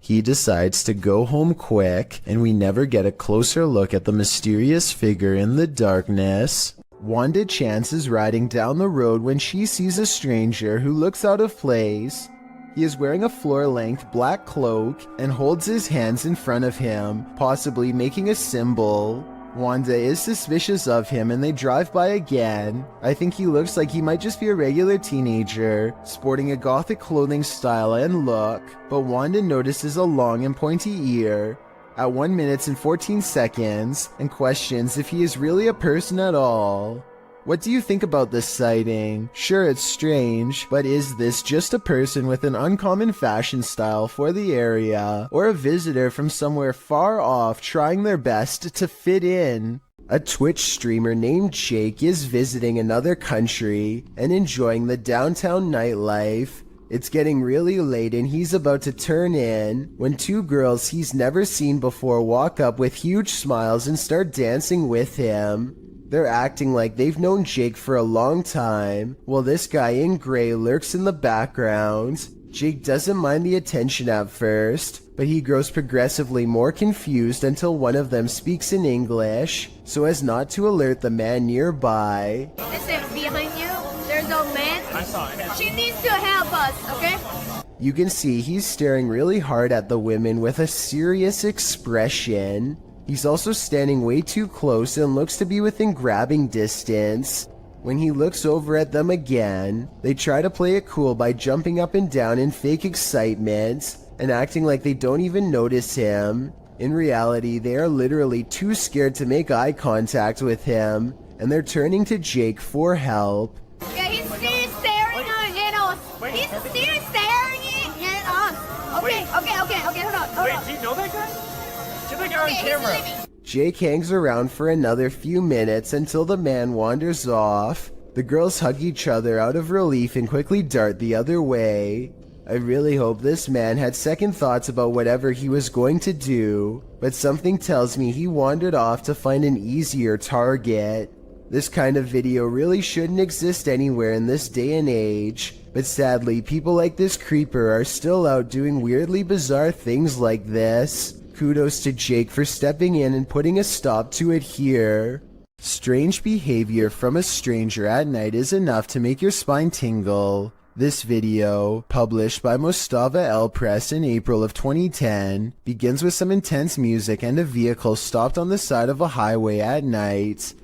He decides to go home quick, and we never get a closer look at the mysterious figure in the darkness. Wanda Chance is riding down the road when she sees a stranger who looks out of place. He is wearing a floor-length black cloak and holds his hands in front of him, possibly making a symbol. Wanda is suspicious of him and they drive by again. I think he looks like he might just be a regular teenager, sporting a gothic clothing style and look, but Wanda notices a long and pointy ear at 1 minute and 14 seconds and questions if he is really a person at all. What do you think about this sighting? Sure, it's strange, but is this just a person with an uncommon fashion style for the area, or a visitor from somewhere far off trying their best to fit in? A Twitch streamer named Jake is visiting another country and enjoying the downtown nightlife. It's getting really late and he's about to turn in when 2 girls he's never seen before walk up with huge smiles and start dancing with him. They're acting like they've known Jake for a long time, while this guy in gray lurks in the background. Jake doesn't mind the attention at first, but he grows progressively more confused until one of them speaks in English, so as not to alert the man nearby. Listen, behind you, there's a man. I saw it. She needs to help us, okay? You can see he's staring really hard at the women with a serious expression. He's also standing way too close and looks to be within grabbing distance. When he looks over at them again, they try to play it cool by jumping up and down in fake excitement and acting like they don't even notice him. In reality, they are literally too scared to make eye contact with him, and they're turning to Jake for help. Yeah, he's still staring at us. He's still staring at us. Okay, hold on. Wait, do you know that guy? Get that guy on camera. Jake hangs around for another few minutes until the man wanders off. The girls hug each other out of relief and quickly dart the other way. I really hope this man had second thoughts about whatever he was going to do, but something tells me he wandered off to find an easier target. This kind of video really shouldn't exist anywhere in this day and age, but sadly people like this creeper are still out doing weirdly bizarre things like this. Kudos to Jake for stepping in and putting a stop to it here. Strange behavior from a stranger at night is enough to make your spine tingle. This video, published by Mostava El Press in April of 2010, begins with some intense music and a vehicle stopped on the side of a highway at night.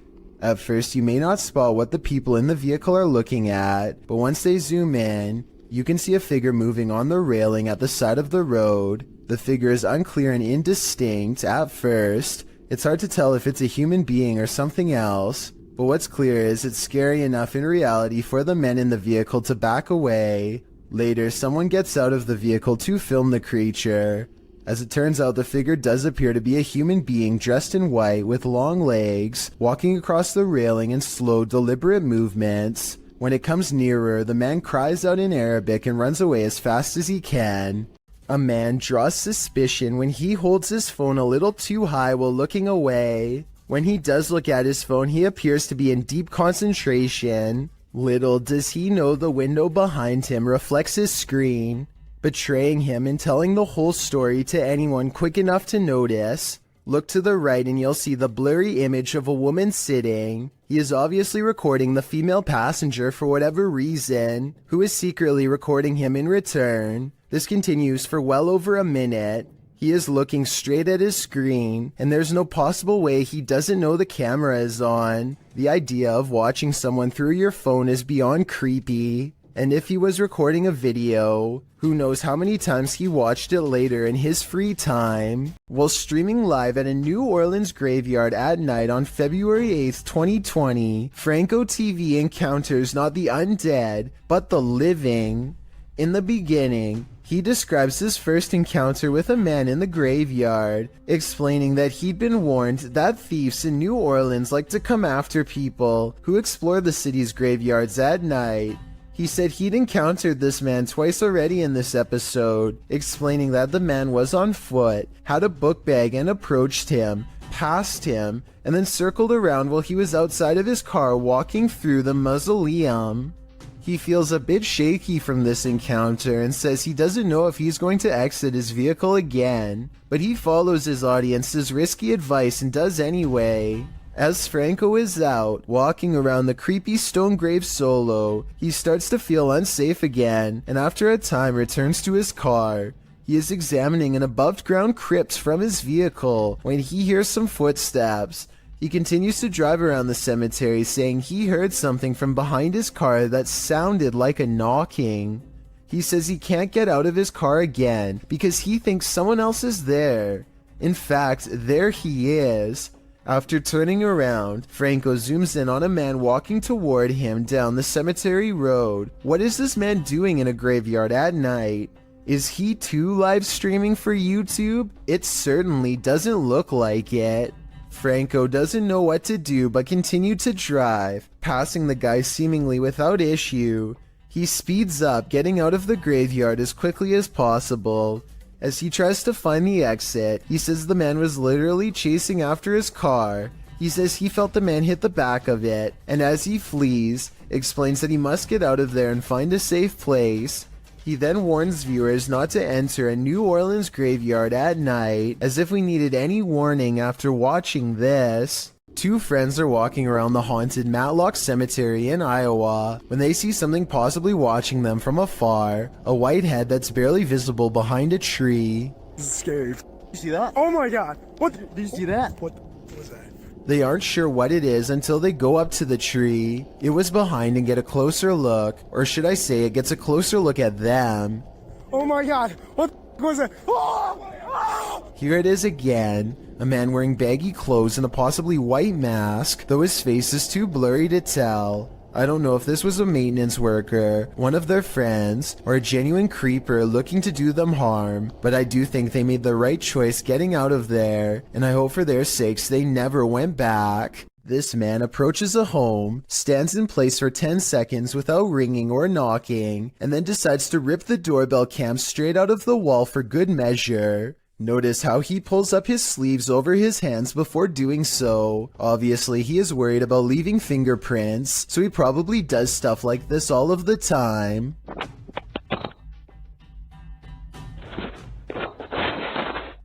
At first you may not spot what the people in the vehicle are looking at, but once they zoom in, you can see a figure moving on the railing at the side of the road. The figure is unclear and indistinct at first. It's hard to tell if it's a human being or something else, but what's clear is it's scary enough in reality for the men in the vehicle to back away. Later, someone gets out of the vehicle to film the creature. As it turns out, the figure does appear to be a human being dressed in white with long legs, walking across the railing in slow, deliberate movements. When it comes nearer, the man cries out in Arabic and runs away as fast as he can. A man draws suspicion when he holds his phone a little too high while looking away. When he does look at his phone, he appears to be in deep concentration. Little does he know the window behind him reflects his screen, betraying him and telling the whole story to anyone quick enough to notice. Look to the right and you'll see the blurry image of a woman sitting. He is obviously recording the female passenger for whatever reason, who is secretly recording him in return. This continues for well over a minute. He is looking straight at his screen, and there's no possible way he doesn't know the camera is on. The idea of watching someone through your phone is beyond creepy. And if he was recording a video, who knows how many times he watched it later in his free time. While streaming live at a New Orleans graveyard at night on February 8th, 2020, Franco TV encounters not the undead, but the living. In the beginning, he describes his first encounter with a man in the graveyard, explaining that he'd been warned that thieves in New Orleans like to come after people who explore the city's graveyards at night. He said he'd encountered this man twice already in this episode, explaining that the man was on foot, had a book bag and approached him, passed him, and then circled around while he was outside of his car walking through the mausoleum. He feels a bit shaky from this encounter and says he doesn't know if he's going to exit his vehicle again, but he follows his audience's risky advice and does anyway. As Franco is out, walking around the creepy stone grave solo, he starts to feel unsafe again, and after a time returns to his car. He is examining an above-ground crypt from his vehicle when he hears some footsteps. He continues to drive around the cemetery, saying he heard something from behind his car that sounded like a knocking. He says he can't get out of his car again because he thinks someone else is there. In fact, there he is. After turning around, Franco zooms in on a man walking toward him down the cemetery road. What is this man doing in a graveyard at night? Is he too live streaming for YouTube? It certainly doesn't look like it. Franco doesn't know what to do but continue to drive, passing the guy seemingly without issue. He speeds up, getting out of the graveyard as quickly as possible. As he tries to find the exit, he says the man was literally chasing after his car. He says he felt the man hit the back of it, and as he flees, explains that he must get out of there and find a safe place. He then warns viewers not to enter a New Orleans graveyard at night, as if we needed any warning after watching this. Two friends are walking around the haunted Matlock Cemetery in Iowa when they see something possibly watching them from afar, a white head that's barely visible behind a tree. This is scary. You see that? Oh my god! What? Did you see that? What was that? They aren't sure what it is until they go up to the tree. It was behind and get a closer look, or should I say it gets a closer look at them. Oh my god! What was that? Oh! Oh! Here it is again. A man wearing baggy clothes and a possibly white mask, though his face is too blurry to tell. I don't know if this was a maintenance worker, one of their friends, or a genuine creeper looking to do them harm, but I do think they made the right choice getting out of there, and I hope for their sakes they never went back. This man approaches a home, stands in place for 10 seconds without ringing or knocking, and then decides to rip the doorbell cam straight out of the wall for good measure. Notice how he pulls up his sleeves over his hands before doing so. Obviously, he is worried about leaving fingerprints, so he probably does stuff like this all of the time.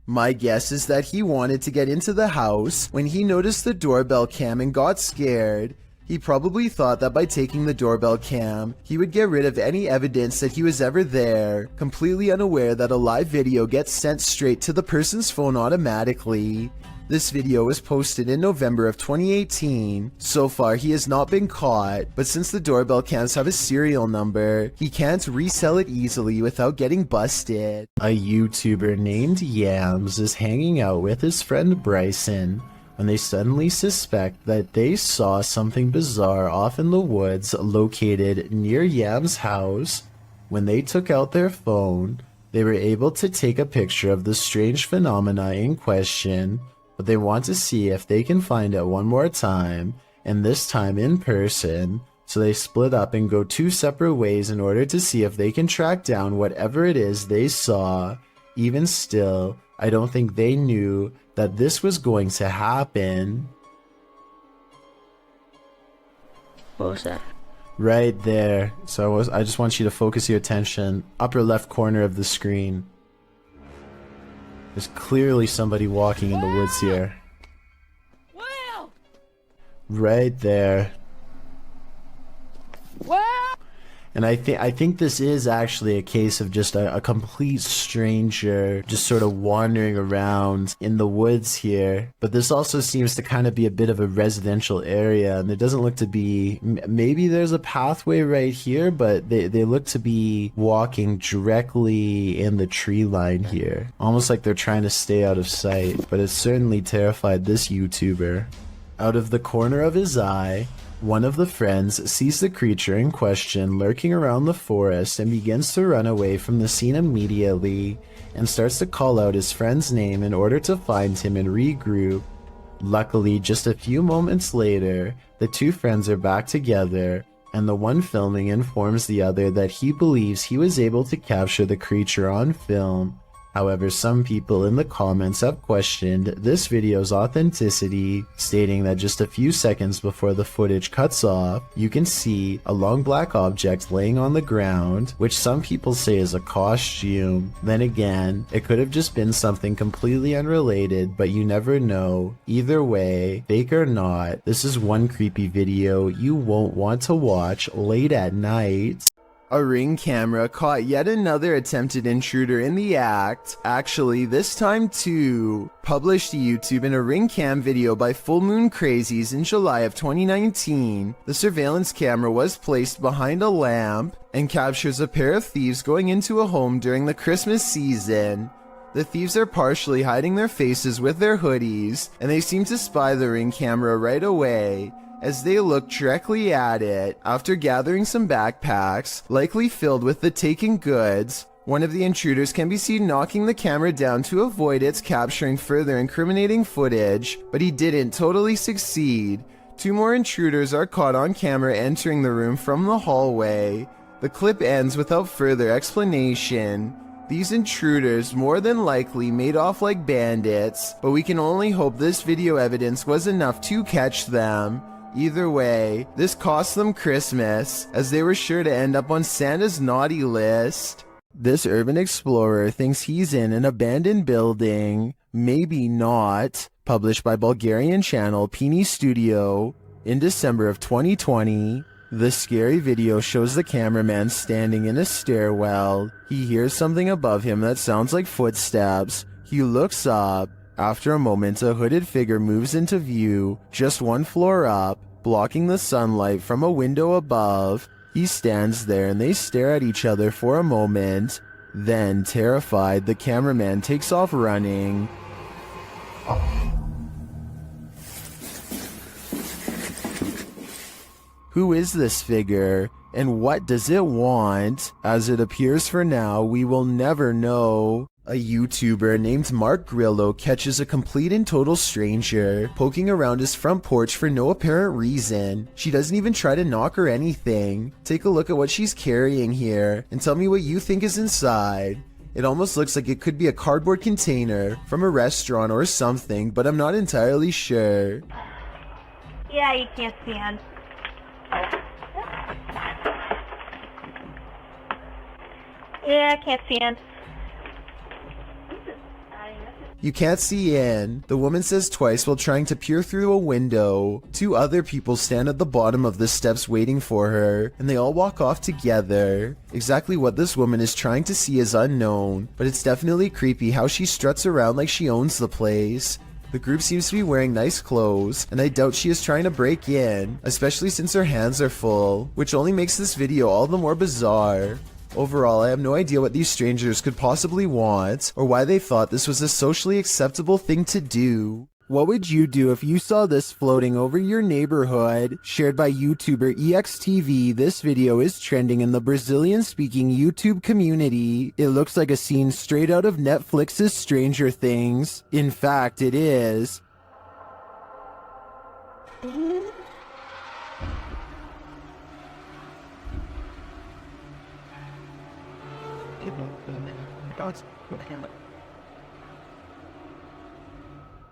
My guess is that he wanted to get into the house when he noticed the doorbell cam and got scared. He probably thought that by taking the doorbell cam, he would get rid of any evidence that he was ever there, completely unaware that a live video gets sent straight to the person's phone automatically. This video was posted in November of 2018. So far, he has not been caught, but since the doorbell cams have a serial number, he can't resell it easily without getting busted. A YouTuber named Yams is hanging out with his friend Bryson when they suddenly suspect that they saw something bizarre off in the woods located near Yam's house. When they took out their phone, They were able to take a picture of the strange phenomena in question, but they want to see if they can find it one more time, and this time in person. So they split up and go 2 separate ways in order to see if they can track down whatever it is they saw. Even still, I don't think they knew that this was going to happen. What was that? Right there. So I just want you to focus your attention. Upper left corner of the screen. There's clearly somebody walking in the woods here. Will! Right there. Will! And I think this is actually a case of just a complete stranger just sort of wandering around in the woods here. But this also seems to kind of be a bit of a residential area, and there doesn't look to be, maybe there's a pathway right here, but they look to be walking directly in the tree line here. Almost like they're trying to stay out of sight, but it certainly terrified this YouTuber. Out of the corner of his eye, one of the friends sees the creature in question lurking around the forest and begins to run away from the scene immediately and starts to call out his friend's name in order to find him and regroup. Luckily, just a few moments later, the 2 friends are back together, and the one filming informs the other that he believes he was able to capture the creature on film. However, some people in the comments have questioned this video's authenticity, stating that just a few seconds before the footage cuts off, you can see a long black object laying on the ground, which some people say is a costume. Then again, it could have just been something completely unrelated, but you never know. Either way, fake or not, this is one creepy video you won't want to watch late at night. A Ring camera caught yet another attempted intruder in the act, actually this time too. Published to YouTube in a Ring cam video by Full Moon Crazies in July of 2019, the surveillance camera was placed behind a lamp and captures a pair of thieves going into a home during the Christmas season. The thieves are partially hiding their faces with their hoodies, and they seem to spy the Ring camera right away, as they look directly at it. After gathering some backpacks, likely filled with the taken goods, one of the intruders can be seen knocking the camera down to avoid its capturing further incriminating footage, but he didn't totally succeed. 2 more intruders are caught on camera entering the room from the hallway. The clip ends without further explanation. These intruders more than likely made off like bandits, but we can only hope this video evidence was enough to catch them. Either way, this cost them Christmas, as they were sure to end up on Santa's naughty list. This urban explorer thinks he's in an abandoned building, maybe not. Published by Bulgarian channel Peeny Studio in December of 2020. The scary video shows the cameraman standing in a stairwell. He hears something above him that sounds like footsteps. He looks up. After a moment, a hooded figure moves into view, just 1 floor up, blocking the sunlight from a window above. He stands there and they stare at each other for a moment. Then, terrified, the cameraman takes off running. Who is this figure, and what does it want? As it appears for now, we will never know. A YouTuber named Mark Grillo catches a complete and total stranger poking around his front porch for no apparent reason. She doesn't even try to knock or anything. Take a look at what she's carrying here and tell me what you think is inside. It almost looks like it could be a cardboard container from a restaurant or something, but I'm not entirely sure. Yeah, you can't stand. Yeah, I can't stand. You can't see in, the woman says twice while trying to peer through a window. 2 other people stand at the bottom of the steps waiting for her, and they all walk off together. Exactly what this woman is trying to see is unknown, but it's definitely creepy how she struts around like she owns the place. The group seems to be wearing nice clothes, and I doubt she is trying to break in, especially since her hands are full, which only makes this video all the more bizarre. Overall, I have no idea what these strangers could possibly want, or why they thought this was a socially acceptable thing to do. What would you do if you saw this floating over your neighborhood? Shared by YouTuber EXTV, this video is trending in the Brazilian-speaking YouTube community. It looks like a scene straight out of Netflix's Stranger Things. In fact, it is.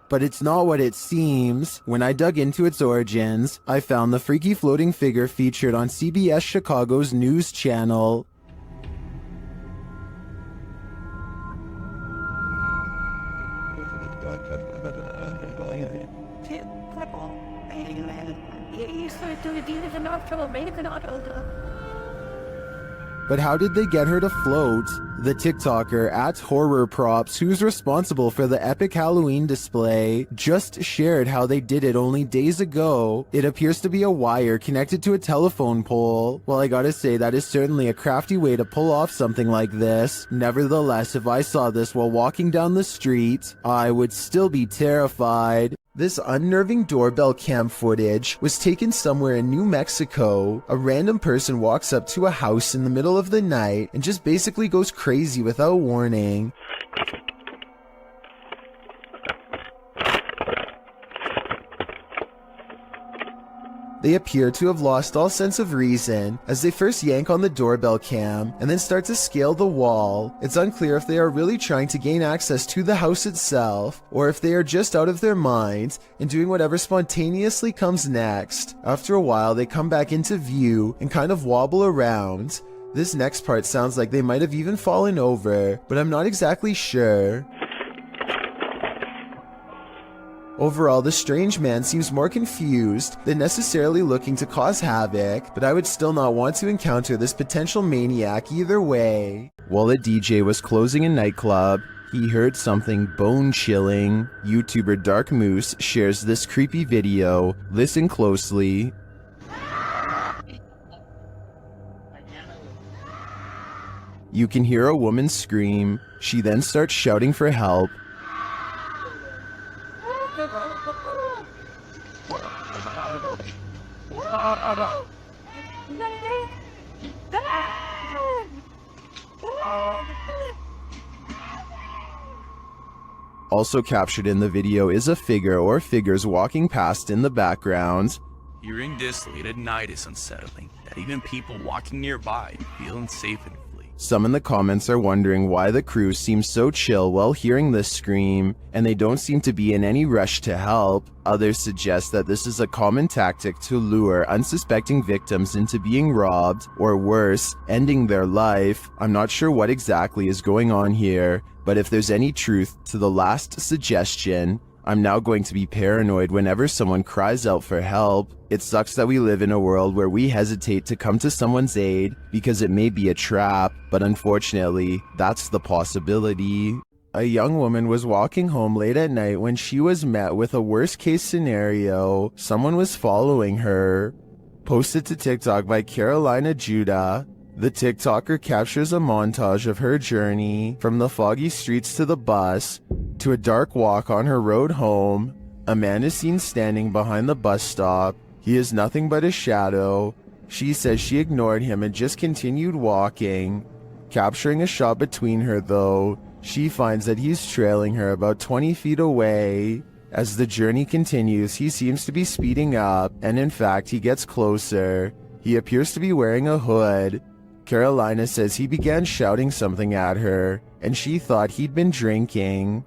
But it's not what it seems. When I dug into its origins, I found the freaky floating figure featured on CBS Chicago's news channel. But how did they get her to float? The TikToker @HorrorProps, who's responsible for the epic Halloween display, just shared how they did it only days ago. It appears to be a wire connected to a telephone pole. Well, I gotta say, that is certainly a crafty way to pull off something like this. Nevertheless, if I saw this while walking down the street, I would still be terrified. This unnerving doorbell cam footage was taken somewhere in New Mexico. A random person walks up to a house in the middle of the night and just basically goes crazy without warning. They appear to have lost all sense of reason as they first yank on the doorbell cam and then start to scale the wall. It's unclear if they are really trying to gain access to the house itself or if they are just out of their minds and doing whatever spontaneously comes next. After a while, they come back into view and kind of wobble around. This next part sounds like they might have even fallen over, but I'm not exactly sure. Overall, the strange man seems more confused than necessarily looking to cause havoc, but I would still not want to encounter this potential maniac either way. While a DJ was closing a nightclub, he heard something bone-chilling. YouTuber Dark Moose shares this creepy video. Listen closely. You can hear a woman scream. She then starts shouting for help. Also captured in the video is a figure or figures walking past in the background. Hearing this late at night is unsettling, that even people walking nearby feel unsafe and flee. Some in the comments are wondering why the crew seems so chill while hearing this scream, and they don't seem to be in any rush to help. Others suggest that this is a common tactic to lure unsuspecting victims into being robbed, or worse, ending their life. I'm not sure what exactly is going on here, but if there's any truth to the last suggestion, I'm now going to be paranoid whenever someone cries out for help. It sucks that we live in a world where we hesitate to come to someone's aid because it may be a trap, but unfortunately, that's the possibility. A young woman was walking home late at night when she was met with a worst-case scenario. Someone was following her. Posted to TikTok by Carolina Judah. The TikToker captures a montage of her journey from the foggy streets to the bus to a dark walk on her road home. A man is seen standing behind the bus stop. He is nothing but a shadow. She says she ignored him and just continued walking. Capturing a shot between her though, she finds that he's trailing her about 20 feet away. As the journey continues, he seems to be speeding up, and in fact, he gets closer. He appears to be wearing a hood. Carolina says he began shouting something at her, and she thought he'd been drinking.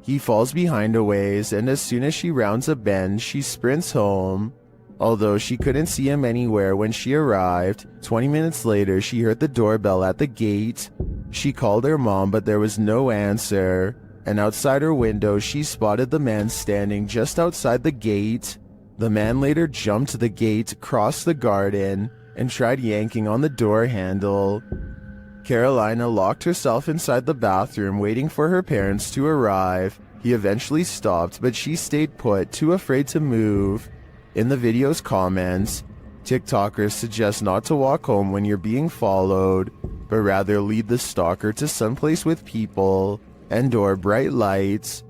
He falls behind a ways, and as soon as she rounds a bend, she sprints home. Although she couldn't see him anywhere when she arrived, 20 minutes later she heard the doorbell at the gate. She called her mom, but there was no answer, and outside her window she spotted the man standing just outside the gate. The man later jumped the gate, crossed the garden, and tried yanking on the door handle. Carolina locked herself inside the bathroom waiting for her parents to arrive. He eventually stopped, but she stayed put, too afraid to move. In the video's comments, TikTokers suggest not to walk home when you're being followed, but rather lead the stalker to someplace with people and or bright lights.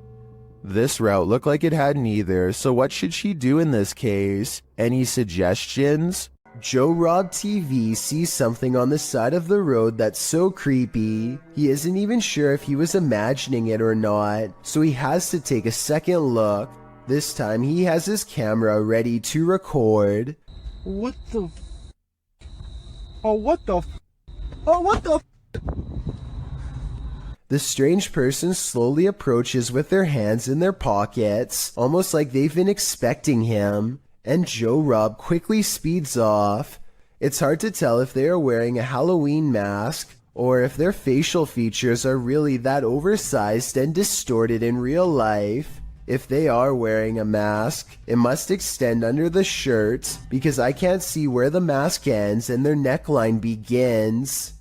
This route looked like it had neither, so what should she do in this case? Any suggestions? Joe Rob TV sees something on the side of the road that's so creepy, he isn't even sure if he was imagining it or not, so he has to take a second look. This time he has his camera ready to record. What the Oh, what the Oh, what the The strange person slowly approaches with their hands in their pockets, almost like they've been expecting him, and Joe Rob quickly speeds off. It's hard to tell if they are wearing a Halloween mask, or if their facial features are really that oversized and distorted in real life. If they are wearing a mask, it must extend under the shirt, because I can't see where the mask ends and their neckline begins.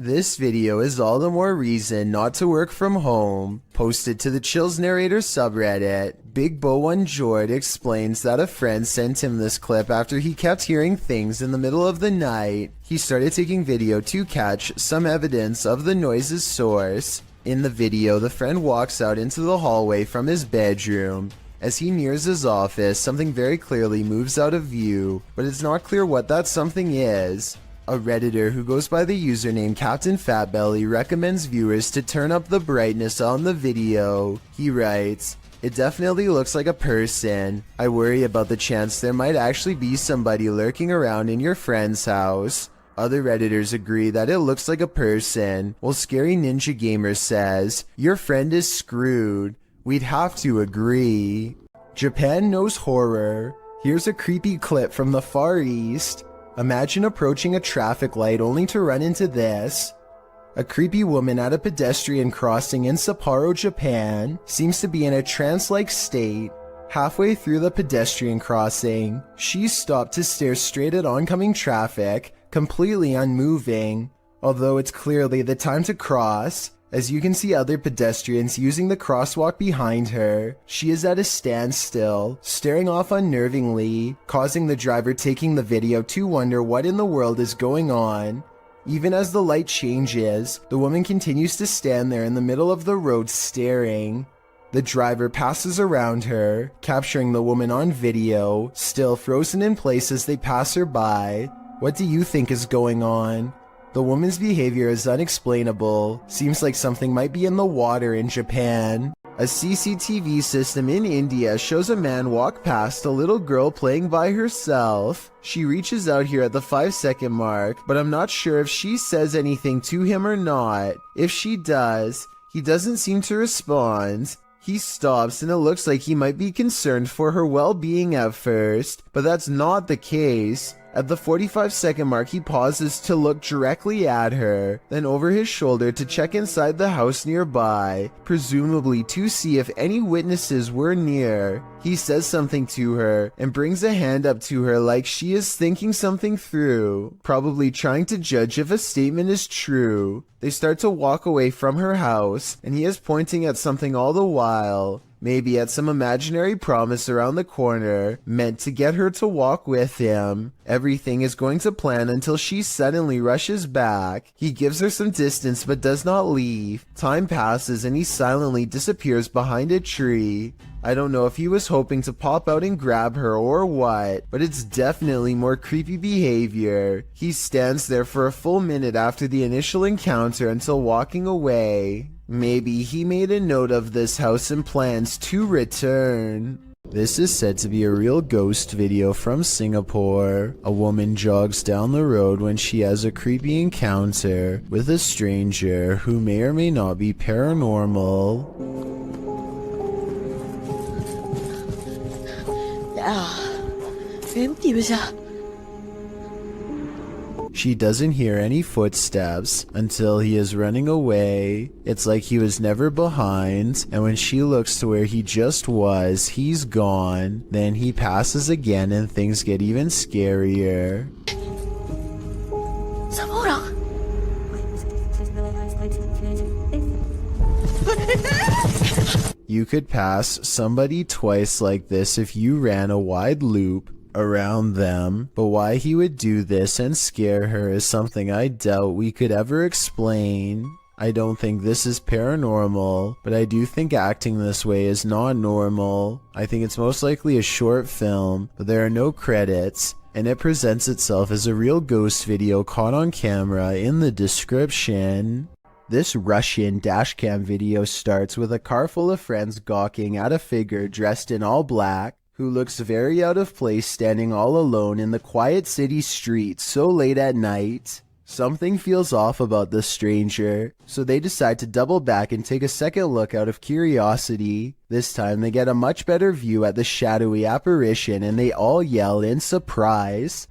This video is all the more reason not to work from home. Posted to the Chills Narrator subreddit, Big Bo One Jord explains that a friend sent him this clip after he kept hearing things in the middle of the night. He started taking video to catch some evidence of the noise's source. In the video, the friend walks out into the hallway from his bedroom. As he nears his office, something very clearly moves out of view, but it's not clear what that something is. A Redditor who goes by the username Captain Fatbelly recommends viewers to turn up the brightness on the video. He writes, "It definitely looks like a person. I worry about the chance there might actually be somebody lurking around in your friend's house." Other Redditors agree that it looks like a person, while Scary Ninja Gamer says, "Your friend is screwed." We'd have to agree. Japan knows horror. Here's a creepy clip from the Far East. Imagine approaching a traffic light only to run into this. A creepy woman at a pedestrian crossing in Sapporo, Japan, seems to be in a trance-like state. Halfway through the pedestrian crossing, she stopped to stare straight at oncoming traffic, completely unmoving. Although it's clearly the time to cross, as you can see other pedestrians using the crosswalk behind her, she is at a standstill, staring off unnervingly, causing the driver taking the video to wonder what in the world is going on. Even as the light changes, the woman continues to stand there in the middle of the road staring. The driver passes around her, capturing the woman on video, still frozen in place as they pass her by. What do you think is going on? The woman's behavior is unexplainable. Seems like something might be in the water in Japan. A CCTV system in India shows a man walk past a little girl playing by herself. She reaches out here at the 5-second mark, but I'm not sure if she says anything to him or not. If she does, he doesn't seem to respond. He stops and it looks like he might be concerned for her well-being at first, but that's not the case. At the 45-second mark, he pauses to look directly at her, then over his shoulder to check inside the house nearby, presumably to see if any witnesses were near. He says something to her and brings a hand up to her like she is thinking something through, probably trying to judge if a statement is true. They start to walk away from her house, and he is pointing at something all the while. Maybe at some imaginary promise around the corner, meant to get her to walk with him. Everything is going to plan until she suddenly rushes back. He gives her some distance but does not leave. Time passes and he silently disappears behind a tree. I don't know if he was hoping to pop out and grab her or what, but it's definitely more creepy behavior. He stands there for a full minute after the initial encounter until walking away. Maybe he made a note of this house and plans to return. This is said to be a real ghost video from Singapore. A woman jogs down the road when she has a creepy encounter with a stranger who may or may not be paranormal. She doesn't hear any footsteps until he is running away. It's like he was never behind, and when she looks to where he just was, he's gone. Then he passes again and things get even scarier. You could pass somebody twice like this if you ran a wide loop around them, but why he would do this and scare her is something I doubt we could ever explain. I don't think this is paranormal, but I do think acting this way is not normal. I think it's most likely a short film, but there are no credits, and it presents itself as a real ghost video caught on camera in the description. This Russian dashcam video starts with a car full of friends gawking at a figure dressed in all black, who looks very out of place standing all alone in the quiet city streets so late at night. Something feels off about this stranger, so they decide to double back and take a second look out of curiosity. This time they get a much better view at the shadowy apparition and they all yell in surprise.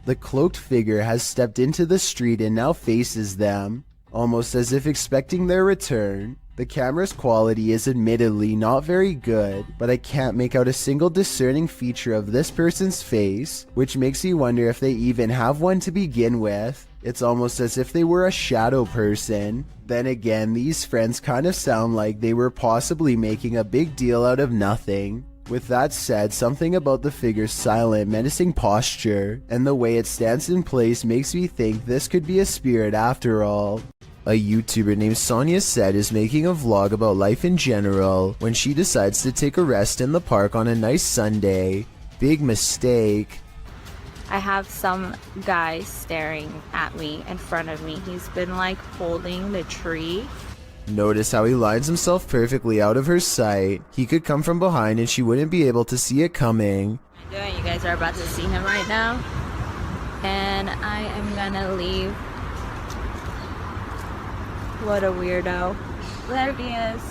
The cloaked figure has stepped into the street and now faces them, almost as if expecting their return. The camera's quality is admittedly not very good, but I can't make out a single discerning feature of this person's face, which makes me wonder if they even have one to begin with. It's almost as if they were a shadow person. Then again, these friends kind of sound like they were possibly making a big deal out of nothing. With that said, something about the figure's silent, menacing posture and the way it stands in place makes me think this could be a spirit after all. A YouTuber named Sonia Said is making a vlog about life in general when she decides to take a rest in the park on a nice Sunday. Big mistake. I have some guy staring at me in front of me. He's been like holding the tree. Notice how he lines himself perfectly out of her sight. He could come from behind and she wouldn't be able to see it coming. You guys are about to see him right now. And I am gonna leave. What a weirdo. There he is.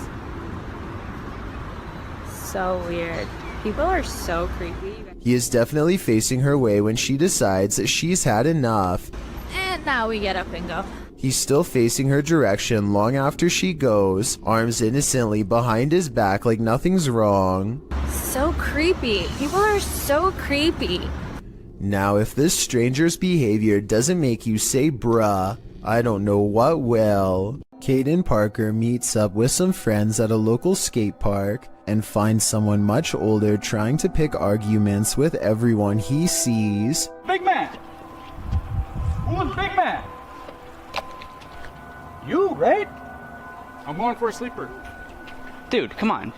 So weird. People are so creepy. He is definitely facing her way when she decides that she's had enough. And now we get up and go. He's still facing her direction long after she goes, arms innocently behind his back like nothing's wrong. So creepy. People are so creepy. Now if this stranger's behavior doesn't make you say bruh, I don't know what will. Caden Parker meets up with some friends at a local skate park and finds someone much older trying to pick arguments with everyone he sees. Big man! Who's big man? You, right? I'm going for a sleeper. Dude, come on.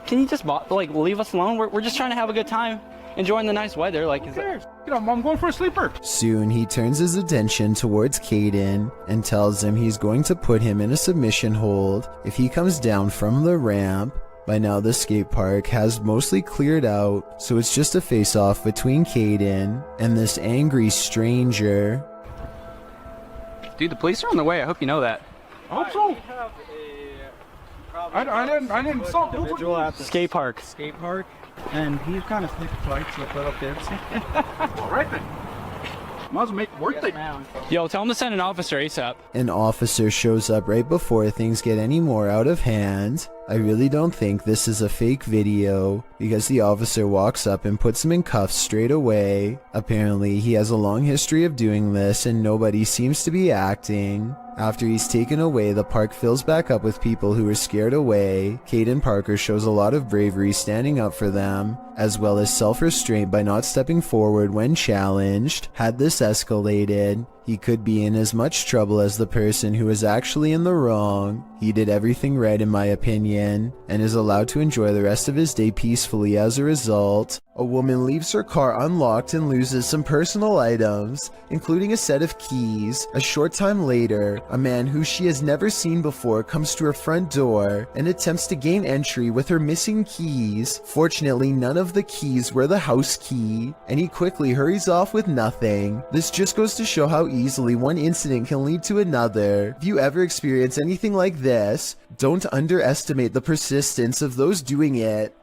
Can you just leave us alone? We're just trying to have a good time. Enjoying the nice weather. Who cares? I'm going for a sleeper. Soon he turns his attention towards Caden and tells him he's going to put him in a submission hold if he comes down from the ramp. By now the skate park has mostly cleared out, so it's just a face-off between Caden and this angry stranger. Dude, the police are on the way. I hope you know that. I hope so. I didn't stop. Individual at the skate park. And he's kind of sneaky fights with little kids. All right then. Might as well make it worth it. Yo, tell him to send an officer ASAP. An officer shows up right before things get any more out of hand. I really don't think this is a fake video, because the officer walks up and puts him in cuffs straight away. Apparently, he has a long history of doing this and nobody seems to be acting. After he's taken away, the park fills back up with people who are scared away. Caden Parker shows a lot of bravery standing up for them, as well as self-restraint by not stepping forward when challenged. Had this escalated, he could be in as much trouble as the person who is actually in the wrong. He did everything right in my opinion, and is allowed to enjoy the rest of his day peacefully as a result. A woman leaves her car unlocked and loses some personal items, including a set of keys. A short time later, a man who she has never seen before comes to her front door and attempts to gain entry with her missing keys. Fortunately, none of the keys were the house key, and he quickly hurries off with nothing. This just goes to show how easily one incident can lead to another. If you ever experience anything like this, don't underestimate the persistence of those doing it.